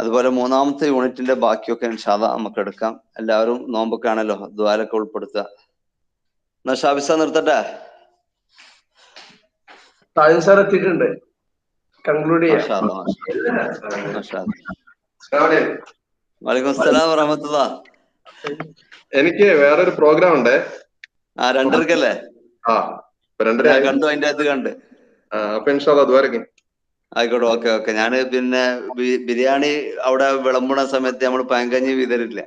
അതുപോലെ 3ാമത്തെ യൂണിറ്റിന്റെ ബാക്കിയൊക്കെ ഇൻഷാ അല്ലാഹ് നമുക്ക് എടുക്കാം. എല്ലാവരും നോമ്പൊക്കെ ആണല്ലോ, ദുആലൊക്കെ ഉൾപ്പെടുത്തുക. എന്നാ ഷാബിസ നിർത്തട്ടെ? സാർ എത്തിയിട്ടുണ്ട്, കൺക്ലൂഡ് ചെയ്യാം. വലൈക്കും അസ്സലാം വറഹ്മത്തുള്ളാഹ്. എനിക്ക് വേറൊരു പ്രോഗ്രാം ഉണ്ട്. 2:30 ഞാൻ കണ്ടു, അതിന്റെ അത് കണ്ട്. അപ്പൊ ഇൻഷാ അല്ലാഹ് ദ്വാരക്കും. ആയിക്കോട്ടെ, ഓക്കെ ഓക്കെ. ഞാന് പിന്നെ ബിരിയാണി അവിടെ വിളമ്പണ സമയത്ത് നമ്മൾ പഴങ്കഞ്ഞി വിതറില്ല.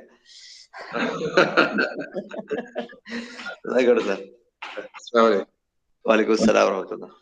ആയിക്കോട്ടെ സാർ. വലൈക്കും അസ്സലാം വറഹ്മത്തുള്ളാഹ്.